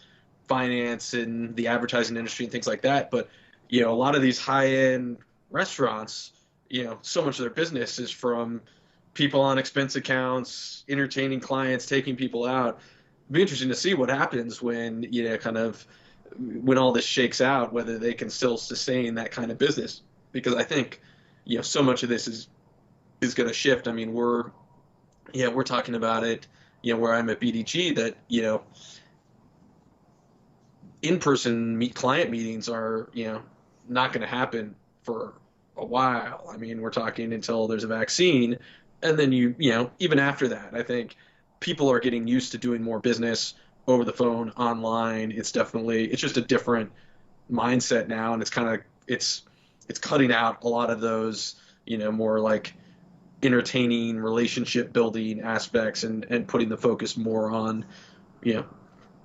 S2: finance and the advertising industry and things like that. But, a lot of these high-end restaurants, so much of their business is from people on expense accounts, entertaining clients, taking people out. It'd be interesting to see what happens when, when all this shakes out, whether they can still sustain that kind of business. Because I think, so much of this is going to shift. I mean, we're talking about it, where I'm at BDG, that, in-person client meetings are, not going to happen for a while. I mean, we're talking until there's a vaccine. And then even after that, I think people are getting used to doing more business over the phone, online. It's just a different mindset now. And it's cutting out a lot of those, more like entertaining, relationship building aspects, and putting the focus more on,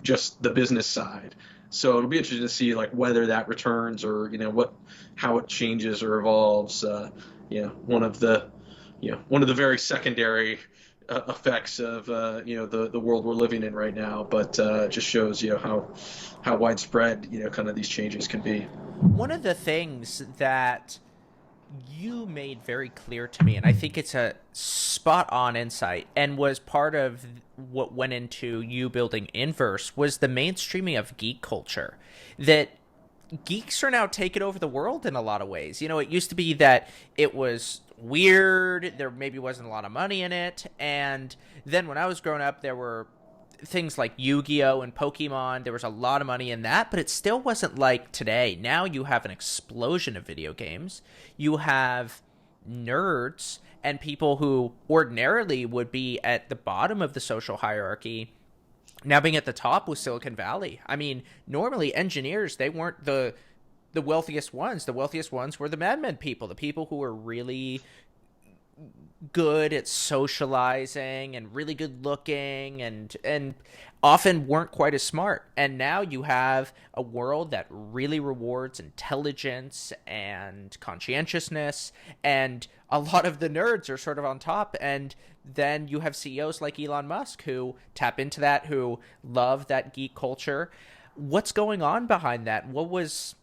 S2: just the business side. So it'll be interesting to see, like, whether that returns or, how it changes or evolves. One of the very secondary effects of, the world we're living in right now, but just shows, how widespread, kind of these changes can be.
S1: One of the things that you made very clear to me, and I think it's a spot-on insight, and was part of what went into you building Inverse, was the mainstreaming of geek culture. That geeks are now taking over the world in a lot of ways. It used to be that it was weird, there maybe wasn't a lot of money in it, and then when I was growing up, there were things like Yu-Gi-Oh! And Pokemon. There was a lot of money in that, but it still wasn't like today. Now you have an explosion of video games. You have nerds, and people who ordinarily would be at the bottom of the social hierarchy now being at the top with Silicon Valley. I mean, normally engineers, they weren't the wealthiest ones. The wealthiest ones were the madmen people, the people who were really good at socializing and really good looking and often weren't quite as smart. And now you have a world that really rewards intelligence and conscientiousness, and a lot of the nerds are sort of on top. And then you have CEOs like Elon Musk who tap into that, who love that geek culture. What's going on behind that? What was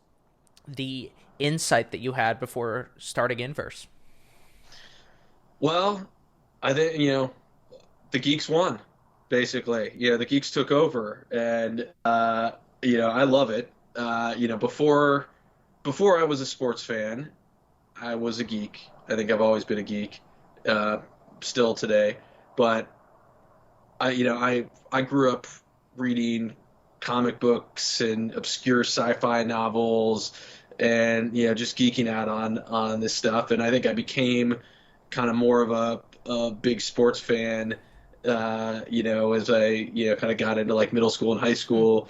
S1: the insight that you had before starting Inverse?
S2: Well, I think, the geeks won, basically. The geeks took over, and I love it. Before I was a sports fan, I was a geek. I think I've always been a geek, still today. But I grew up reading comic books and obscure sci-fi novels, and just geeking out on this stuff. And I think I became kind of more of a big sports fan, as I, kind of got into like middle school and high school,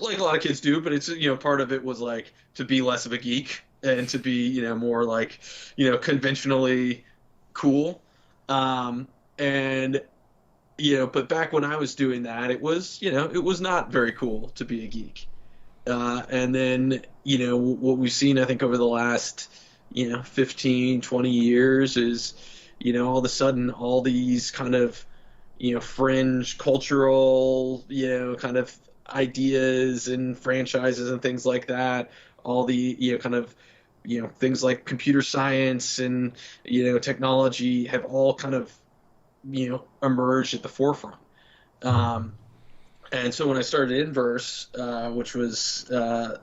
S2: like a lot of kids do. But it's, part of it was like to be less of a geek and to be, more like, conventionally cool. And, but back when I was doing that, it was not very cool to be a geek. And then, what we've seen, I think, over the last 15, 20 years is, all of a sudden all these kind of, fringe cultural, kind of ideas and franchises and things like that, all the, kind of, things like computer science and, technology have all kind of, emerged at the forefront. And so when I started Inverse, which was a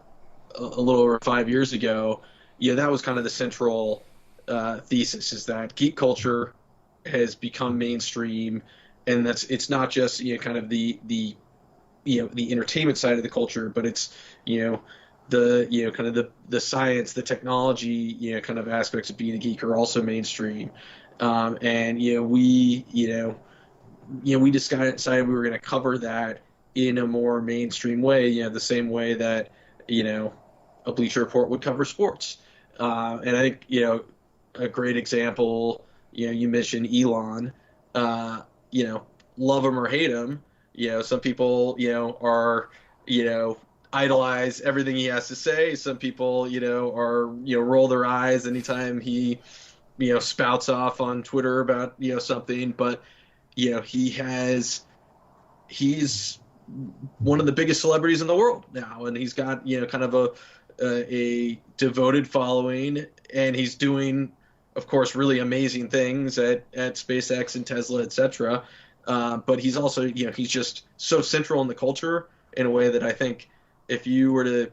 S2: little over 5 years ago, that was kind of the central thesis, is that geek culture has become mainstream, and it's not just kind of the entertainment side of the culture, but it's the kind of the science, the technology kind of aspects of being a geek are also mainstream. And we decided we were going to cover that in a more mainstream way, the same way that a Bleacher Report would cover sports. And I think, a great example, you mentioned Elon, love him or hate him, some people, are, idolize everything he has to say. Some people, are, roll their eyes anytime he, spouts off on Twitter about, something. But, he's one of the biggest celebrities in the world now, and he's got, kind of a devoted following, and he's doing, of course, really amazing things at SpaceX and Tesla, etc. But he's also, he's just so central in the culture in a way that I think if you were to,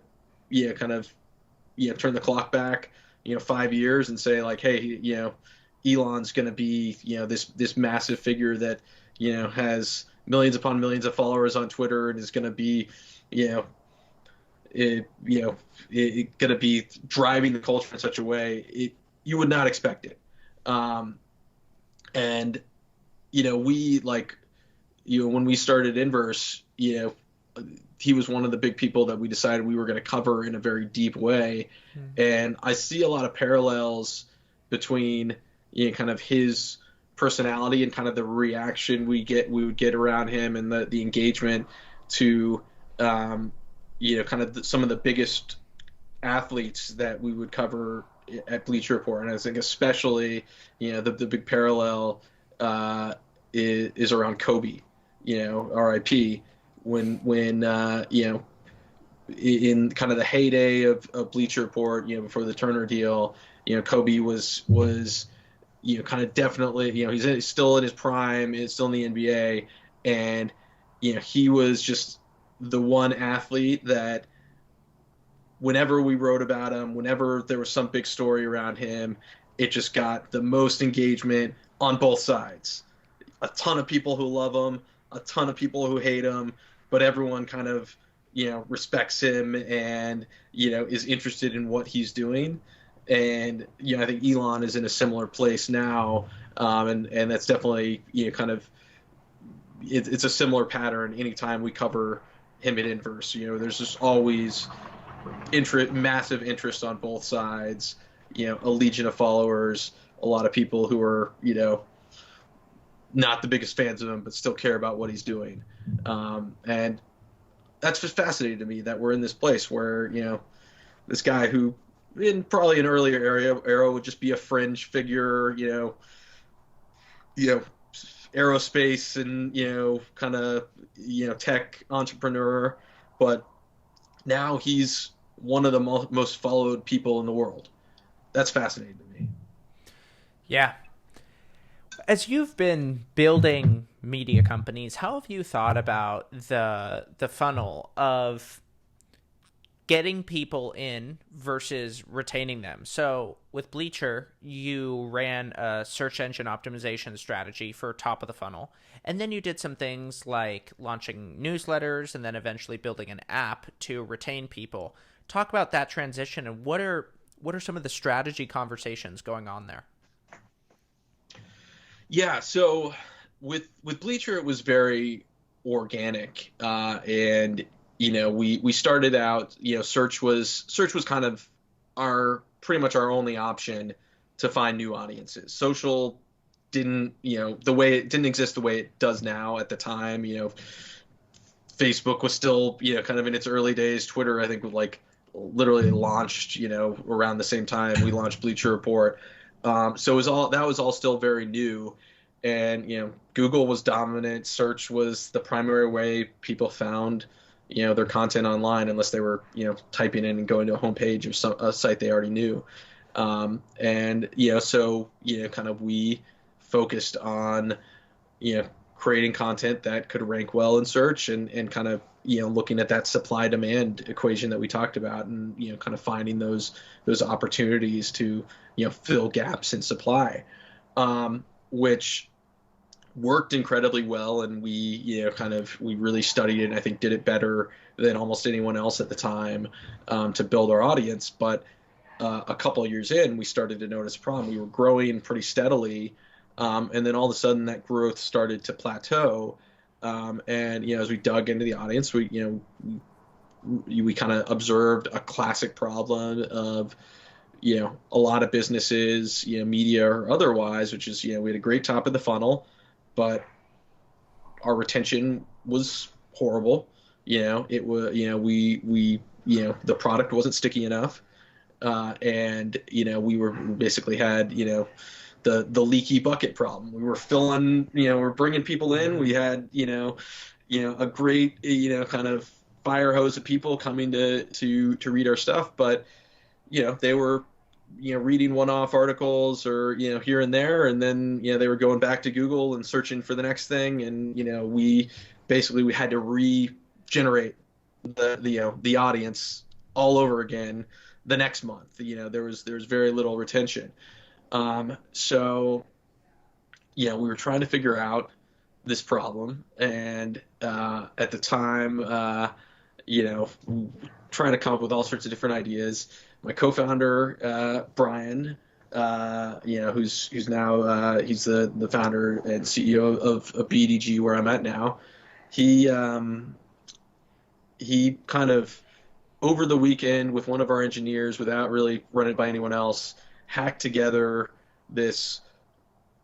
S2: kind of, turn the clock back, 5 years and say like, hey, Elon's going to be, this massive figure that, has millions upon millions of followers on Twitter and is going to be, going to be driving the culture in such a way, you would not expect it. And, we like, when we started Inverse, he was one of the big people that we decided we were going to cover in a very deep way. And I see a lot of parallels between, kind of his personality and kind of the reaction we would get around him, and the engagement to, kind of some of the biggest athletes that we would cover at Bleacher Report. And I think especially, the big parallel is around Kobe, RIP, when in kind of the heyday of Bleacher Report, before the Turner deal, Kobe was kind of definitely, he's still in his prime, he's still in the NBA, and he was just the one athlete that whenever we wrote about him, whenever there was some big story around him, it just got the most engagement on both sides. A ton of people who love him, a ton of people who hate him, but everyone kind of, respects him and, is interested in what he's doing. And I think Elon is in a similar place now, and that's definitely kind of it's a similar pattern. Anytime we cover him at Inverse, there's just always massive interest on both sides. A legion of followers, a lot of people who are not the biggest fans of him, but still care about what he's doing. And that's just fascinating to me that we're in this place where, this guy who in probably an earlier era would just be a fringe figure, aerospace and, kind of, tech entrepreneur. But now he's one of the most followed people in the world. That's fascinating to me.
S1: Yeah. As you've been building media companies, how have you thought about the funnel of getting people in versus retaining them? So with Bleacher, you ran a search engine optimization strategy for top of the funnel, and then you did some things like launching newsletters and then eventually building an app to retain people. Talk about that transition and what are some of the strategy conversations going on there?
S2: Yeah, so with Bleacher, it was very organic, and we started out. Search was kind of pretty much our only option to find new audiences. Social didn't it didn't exist the way it does now at the time. Facebook was still kind of in its early days. Twitter, I think, literally launched around the same time we launched Bleacher Report. So that was all still very new, and Google was dominant. Search was the primary way people found their content online, unless they were typing in and going to a homepage of a site they already knew. And so kind of we focused on creating content that could rank well in search, and kind of looking at that supply demand equation that we talked about, and kind of finding those opportunities to fill gaps in supply, which worked incredibly well. And we we really studied it, and I think did it better than almost anyone else at the time, to build our audience. But a couple of years in, we started to notice a problem. We were growing pretty steadily, and then all of a sudden that growth started to plateau. And as we dug into the audience, we kind of observed a classic problem of a lot of businesses, media or otherwise, which is we had a great top of the funnel, but our retention was horrible. It was we the product wasn't sticky enough, and we basically had the leaky bucket problem. We were filling, we're bringing people in. We had a great kind of fire hose of people coming to read our stuff, but they were reading one-off articles or here and there, and then they were going back to Google and searching for the next thing, and we had to regenerate the audience all over again the next month. There was very little retention. So we were trying to figure out this problem, and at the time trying to come up with all sorts of different ideas. My co-founder, Brian, who's now he's the founder and CEO of BDG, where I'm at now. He kind of, over the weekend with one of our engineers, without really running it by anyone else, hacked together this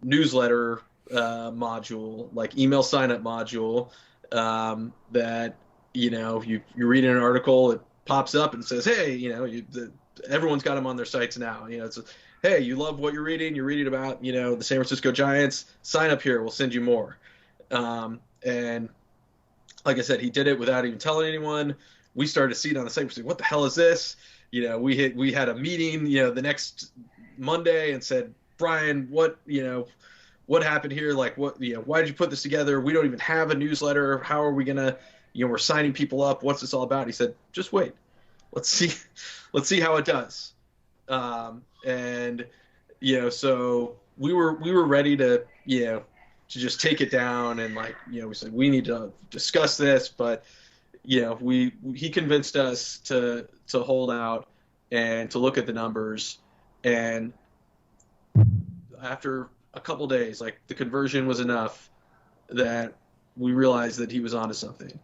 S2: newsletter module, like email sign-up module, that you're reading an article, it pops up and says, hey, everyone's got them on their sites now. It's hey, you love what you're reading about the San Francisco Giants, sign up here, we'll send you more. And like I said, he did it without even telling anyone. We started to see it on the site. We said, what the hell is this? We had a meeting the next Monday and said, Brian, what happened here? Like, what, why did you put this together? We don't even have a newsletter. How are we gonna, we're signing people up. What's this all about? He said, just wait. Let's see how it does. And so we were ready to just take it down, and we said we need to discuss this, but he convinced us to hold out and to look at the numbers, And after a couple days, like the conversion was enough that we realized that he was onto something.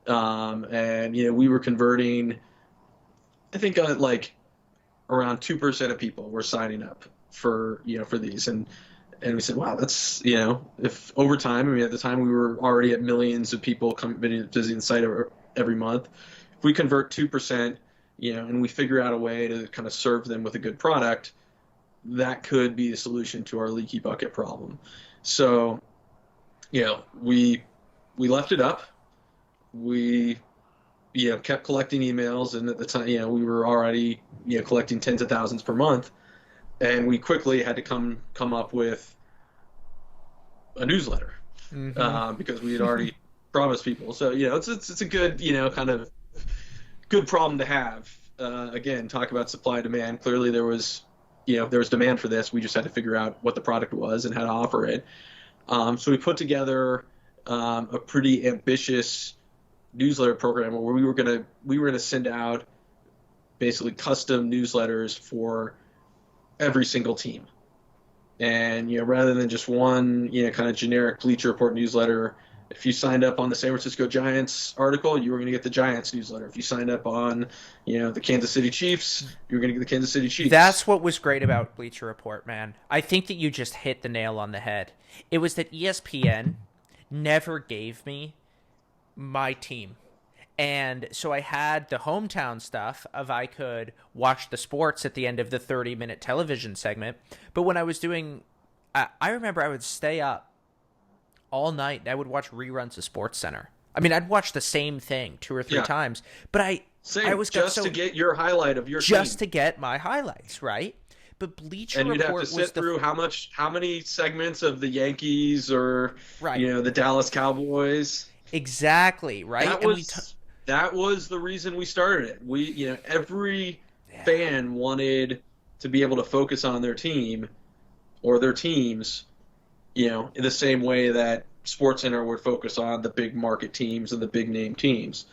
S2: And we were converting. I think like around 2% of people were signing up for these, and we said, wow, that's if over time. I mean, at the time we were already at millions of people visiting the site every month. If we convert 2%, and we figure out a way to kind of serve them with a good product, that could be a solution to our leaky bucket problem. So, we left it up. We kept collecting emails, and at the time, we were already collecting tens of thousands per month, and we quickly had to come up with a newsletter because we had already promised people. So it's a good kind of good problem to have. Again, talk about supply demand. Clearly, there was demand for this. We just had to figure out what the product was and how to offer it. So we put together a pretty ambitious newsletter program where we were gonna send out basically custom newsletters for every single team, and rather than just one kind of generic Bleacher Report newsletter. If you signed up on the San Francisco Giants article, you were going to get the Giants newsletter. If you signed up on the Kansas City Chiefs, you were going to get the Kansas City Chiefs.
S1: That's what was great about Bleacher Report, man. I think that you just hit the nail on the head. It was that ESPN never gave me my team. And so I had the hometown stuff of I could watch the sports at the end of the 30-minute television segment. But when I was doing, I remember I would stay up all night and I would watch reruns of SportsCenter. I mean, I'd watch the same thing 2 or 3 times, but I was
S2: just to get your highlight of your
S1: just
S2: team.
S1: To get my highlights, right? But Bleacher
S2: and you'd
S1: Report
S2: have to sit through how many segments of the Yankees or
S1: right.
S2: The Dallas Cowboys.
S1: Exactly, right.
S2: That was the reason we started it. We every fan wanted to be able to focus on their team or their teams, in the same way that SportsCenter would focus on the big market teams and the big name teams.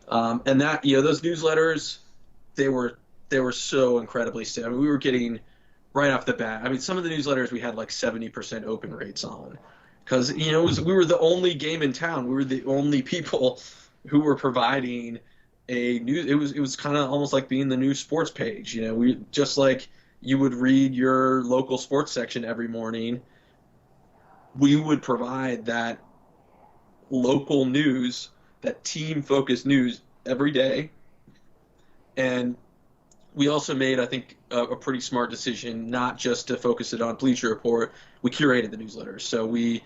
S2: And that those newsletters, they were so incredibly I mean, we were getting right off the bat. I mean, some of the newsletters we had like 70% open rates on, because we were the only game in town. We were the only people who were providing a news. It was kind of almost like being the news sports page. We just like you would read your local sports section every morning. We would provide that local news, that team-focused news every day. And we also made, I think, a pretty smart decision not just to focus it on Bleacher Report. We curated the newsletters. So we,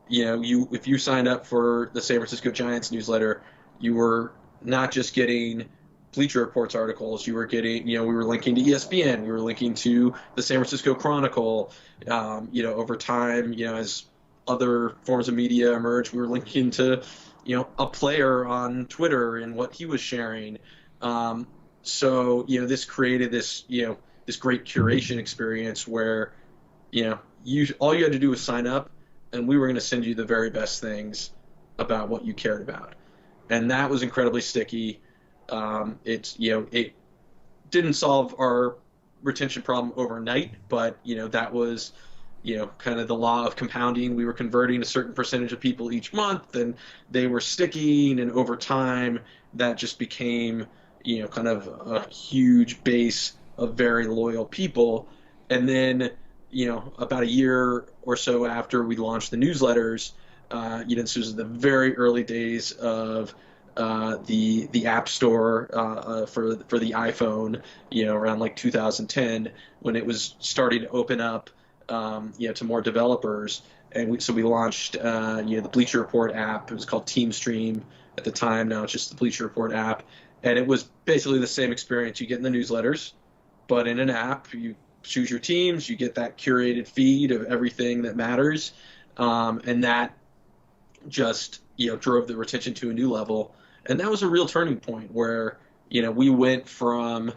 S2: if you signed up for the San Francisco Giants newsletter, you were not just getting Bleacher Report's articles. You were getting, we were linking to ESPN. We were linking to the San Francisco Chronicle. Over time, as other forms of media emerged, we were linking to, a player on Twitter and what he was sharing. So this created this, this great curation experience where, all you had to do was sign up, and we were going to send you the very best things about what you cared about, and that was incredibly sticky. It didn't solve our retention problem overnight, but that was kind of the law of compounding. We were converting a certain percentage of people each month, and they were sticking, and over time that just became kind of a huge base of very loyal people. And then about a year or so after we launched the newsletters, this was the very early days of the App Store for the iPhone, around like 2010, when it was starting to open up, to more developers. And so we launched, the Bleacher Report app. It was called Team Stream at the time. Now it's just the Bleacher Report app. And it was basically the same experience you get in the newsletters, but in an app. You choose your teams, you get that curated feed of everything that matters. And that just, drove the retention to a new level. And that was a real turning point where, we went from,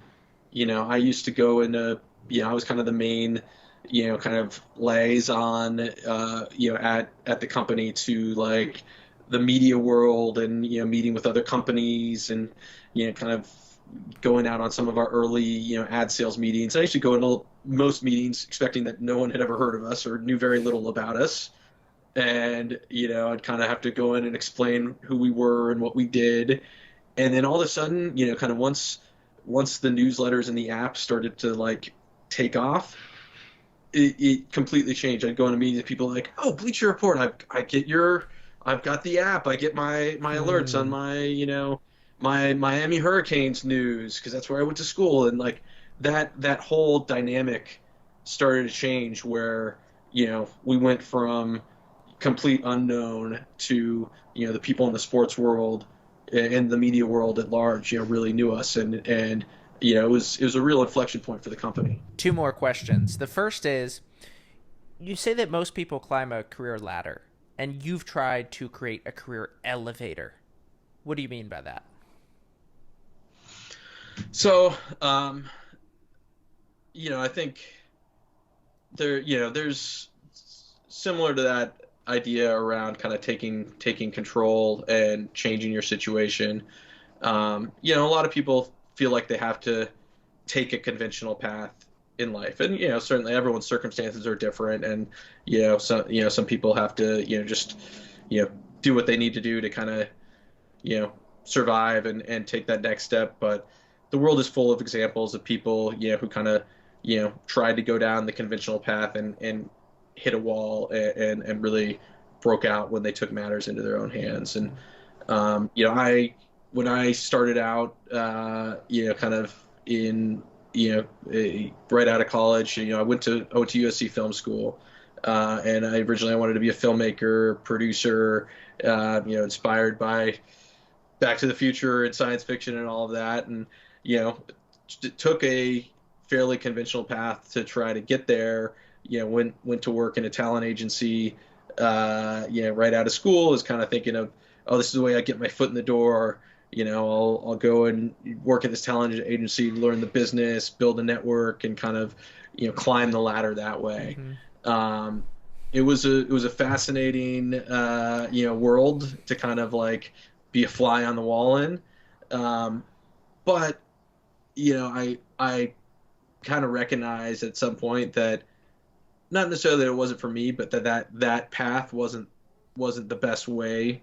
S2: I used to go into, I was kind of the main, kind of liaison, at the company, to like the media world and, meeting with other companies and, kind of going out on some of our early, ad sales meetings. I used to go into most meetings expecting that no one had ever heard of us or knew very little about us. And, I'd kind of have to go in and explain who we were and what we did. And then all of a sudden, kind of once the newsletters and the app started to like take off, it completely changed. I'd go into meetings and people like, oh, Bleacher Report, I've got the app. I get my alerts on my, my Miami Hurricanes news because that's where I went to school. And like that whole dynamic started to change where, we went from complete unknown to, the people in the sports world and the media world at large, really knew us. And it was a real inflection point for the company.
S1: Two more questions. The first is, you say that most people climb a career ladder, and you've tried to create a career elevator. What do you mean by that?
S2: So, I think there's similar to that idea around kind of taking control and changing your situation. A lot of people feel like they have to take a conventional path in life, and certainly everyone's circumstances are different, and some people have to just do what they need to do to kind of survive and take that next step. But the world is full of examples of people who kind of tried to go down the conventional path and hit a wall and really broke out when they took matters into their own hands. And when I started out, kind of in right out of college, I went to USC Film School, and I originally wanted to be a filmmaker, producer, inspired by Back to the Future and science fiction and all of that, and it took a fairly conventional path to try to get there. Went to work in a talent agency, right out of school, is kind of thinking of, oh, this is the way I get my foot in the door. I'll go and work at this talent agency, learn the business, build a network, and kind of, climb the ladder that way. Mm-hmm. It was a fascinating, world to kind of like be a fly on the wall in. But, I kind of recognized at some point that not necessarily that it wasn't for me, but that path wasn't the best way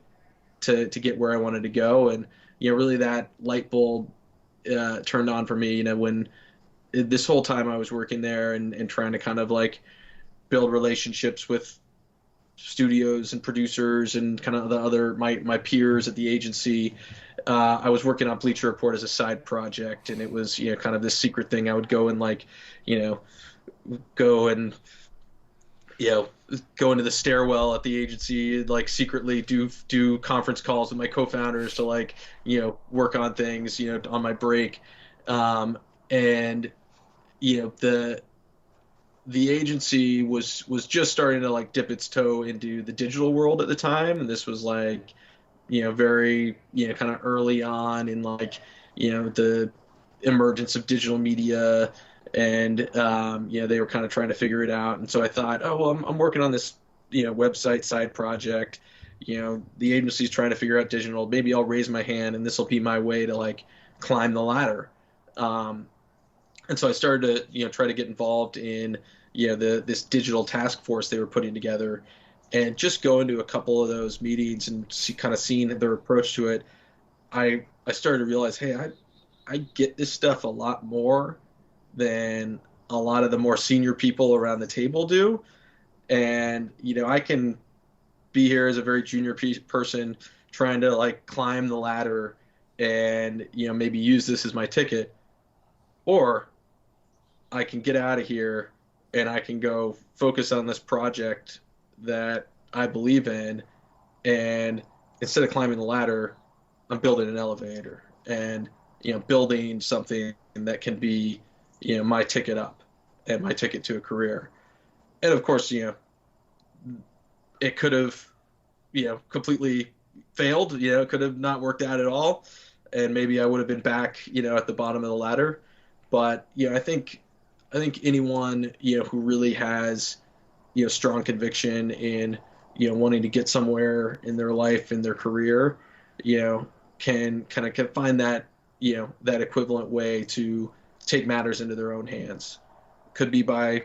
S2: to get where I wanted to go. And, really that light bulb turned on for me, when this whole time I was working there and trying to kind of like build relationships with studios and producers and kind of the other my peers at the agency. I was working on Bleacher Report as a side project, and it was kind of this secret thing. I would go and like go and go into the stairwell at the agency, like secretly do conference calls with my co-founders to like work on things on my break, and the agency was just starting to like dip its toe into the digital world at the time, and this was like very kind of early on in like the emergence of digital media, and they were kind of trying to figure it out. And so I thought, oh well, I'm working on this website side project, the agency's trying to figure out digital, maybe I'll raise my hand and this will be my way to like climb the ladder. And so I started to try to get involved in this digital task force they were putting together, and just going to a couple of those meetings and kind of seeing their approach to it, I started to realize, hey, I get this stuff a lot more than a lot of the more senior people around the table do. And I can be here as a very junior person trying to like climb the ladder and maybe use this as my ticket, or I can get out of here and I can go focus on this project that I believe in, and instead of climbing the ladder, I'm building an elevator and building something that can be my ticket up and my ticket to a career. And of course it could have completely failed, it could have not worked out at all, and maybe I would have been back at the bottom of the ladder. But I think anyone who really has strong conviction in wanting to get somewhere in their life, in their career, can find that that equivalent way to take matters into their own hands. Could be by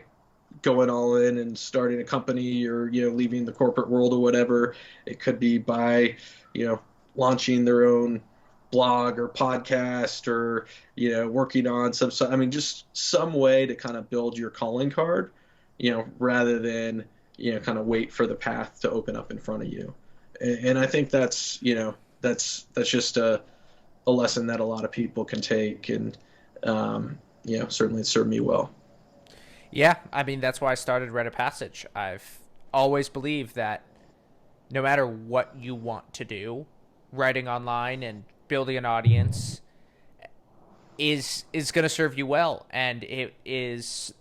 S2: going all in and starting a company, or leaving the corporate world or whatever. It could be by launching their own blog or podcast, or working on just some way to kind of build your calling card, rather than kind of wait for the path to open up in front of you. And I think that's just a lesson that a lot of people can take, and certainly it served me well.
S1: Yeah, I mean, that's why I started Rite of Passage. I've always believed that no matter what you want to do, writing online and building an audience is going to serve you well, and it is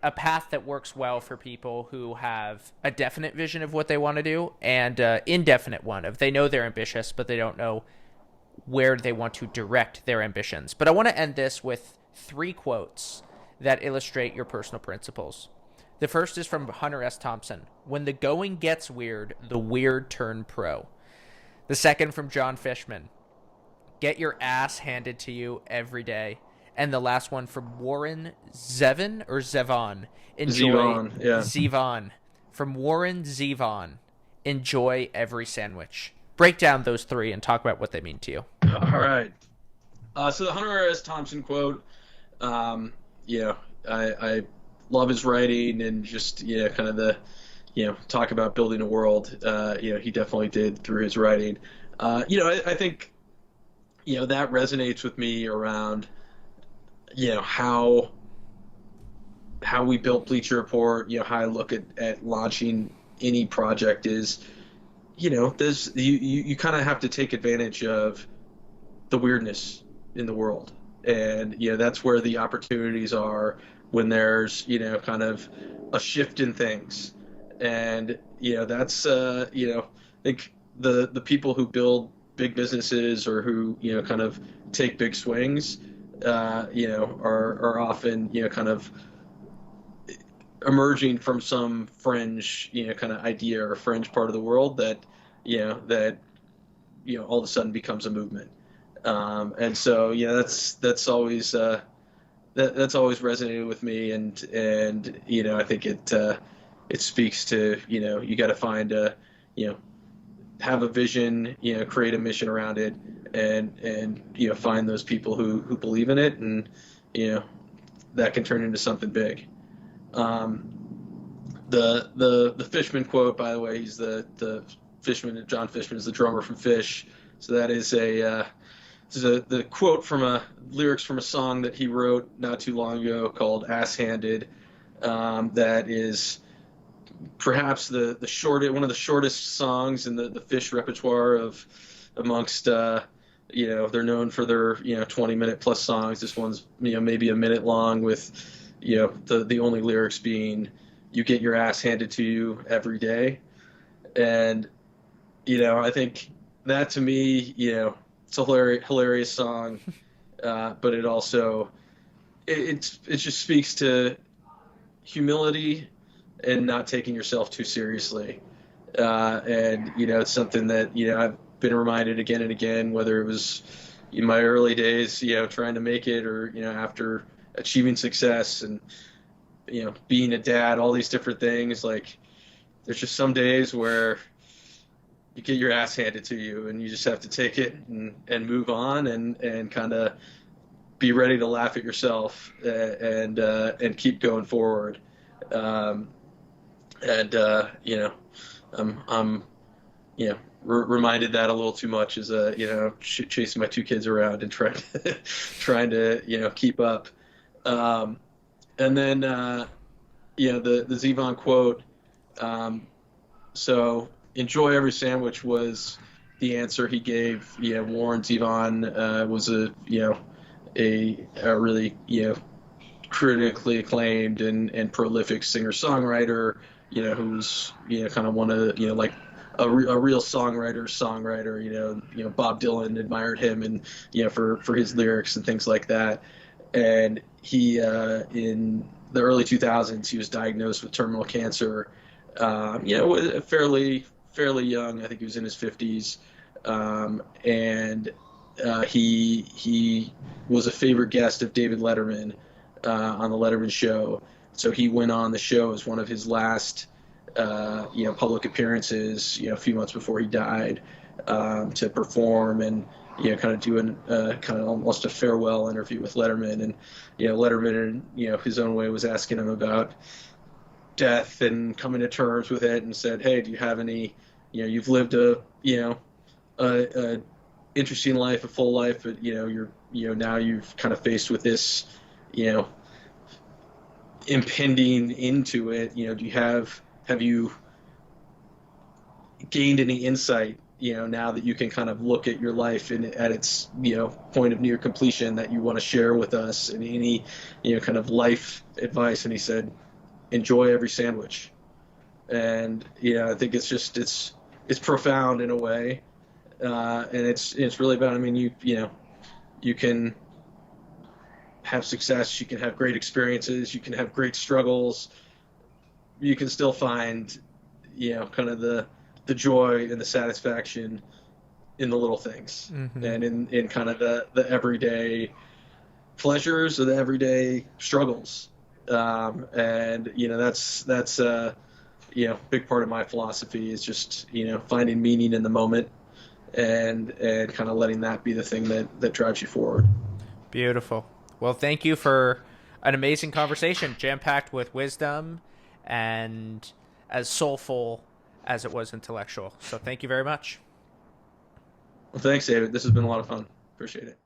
S1: a path that works well for people who have a definite vision of what they want to do, and indefinite one of they know they're ambitious, but they don't know where they want to direct their ambitions. But I want to end this with 3 quotes that illustrate your personal principles. The first is from Hunter S. Thompson. When the going gets weird, the weird turn pro. The second from John Fishman. Get your ass handed to you every day. And the last one from Warren Zevon or Zevon.
S2: Zevon, yeah.
S1: Zevon. From Warren Zevon. Enjoy every sandwich. Break down those 3 and talk about what they mean to you.
S2: All right. So the Hunter S. Thompson quote, I love his writing, and just kind of the talk about building a world. He definitely did through his writing. I think that resonates with me around how we built Bleacher Report. How I look at launching any project is there's you kind of have to take advantage of the weirdness in the world. And that's where the opportunities are, when there's kind of a shift in things. And that's I think the people who build big businesses, or who kind of take big swings, are often kind of emerging from some fringe kind of idea or fringe part of the world that all of a sudden becomes a movement. And so that's always that's always resonated with me, and I think it speaks to you got to find have a vision, create a mission around it, and find those people who believe in it, and that can turn into something big. The Fishman quote, by the way, he's the Fishman. John Fishman is the drummer from Phish. So that is the quote from lyrics from a song that he wrote not too long ago called "Ass Handed." That is perhaps one of the shortest songs in the Phish repertoire of amongst they're known for their 20-minute plus songs. This one's maybe a minute long, with the only lyrics being "You get your ass handed to you every day." And I think that, to me, it's a hilarious song, but it also it just speaks to humility and not taking yourself too seriously. And it's something that I've been reminded again and again, whether it was in my early days, trying to make it, or after achieving success, and being a dad, all these different things. Like, there's just some days where you get your ass handed to you, and you just have to take it and move on, and kind of be ready to laugh at yourself, and keep going forward. I'm reminded that a little too much as chasing my 2 kids around and trying to keep up. And then the Zevon quote. So enjoy every sandwich was the answer he gave. Warren Zevon was a really critically acclaimed and prolific singer-songwriter, who's kind of one of like a real songwriter. Bob Dylan admired him, and for his lyrics and things like that. And he in the early 2000s, he was diagnosed with terminal cancer. Fairly young. I think he was in his 50s, and he was a favorite guest of David Letterman on the Letterman Show. So he went on the show as one of his last public appearances, a few months before he died, to perform and kind of do kind of almost a farewell interview with Letterman. And Letterman, in his own way, was asking him about death and coming to terms with it, and said, "Hey, do you have any? You've lived a interesting life, a full life, but you're now you've kind of faced with this, impending into it. Have you gained any insight, now that you can kind of look at your life and at its, point of near completion that you want to share with us, and any, kind of life advice?" And he said, "Enjoy every sandwich." And, I think it's profound in a way. And it's really about, you can have success, you can have great experiences, you can have great struggles, you can still find, kind of the joy and the satisfaction in the little things,
S1: Mm-hmm.
S2: and in kind of the everyday pleasures or the everyday struggles. And, that's a big part of my philosophy is just, finding meaning in the moment, and kind of letting that be the thing that drives you forward.
S1: Beautiful. Well, thank you for an amazing conversation, jam-packed with wisdom and as soulful as it was intellectual. So thank you very much.
S2: Well, thanks, David. This has been a lot of fun. Appreciate it.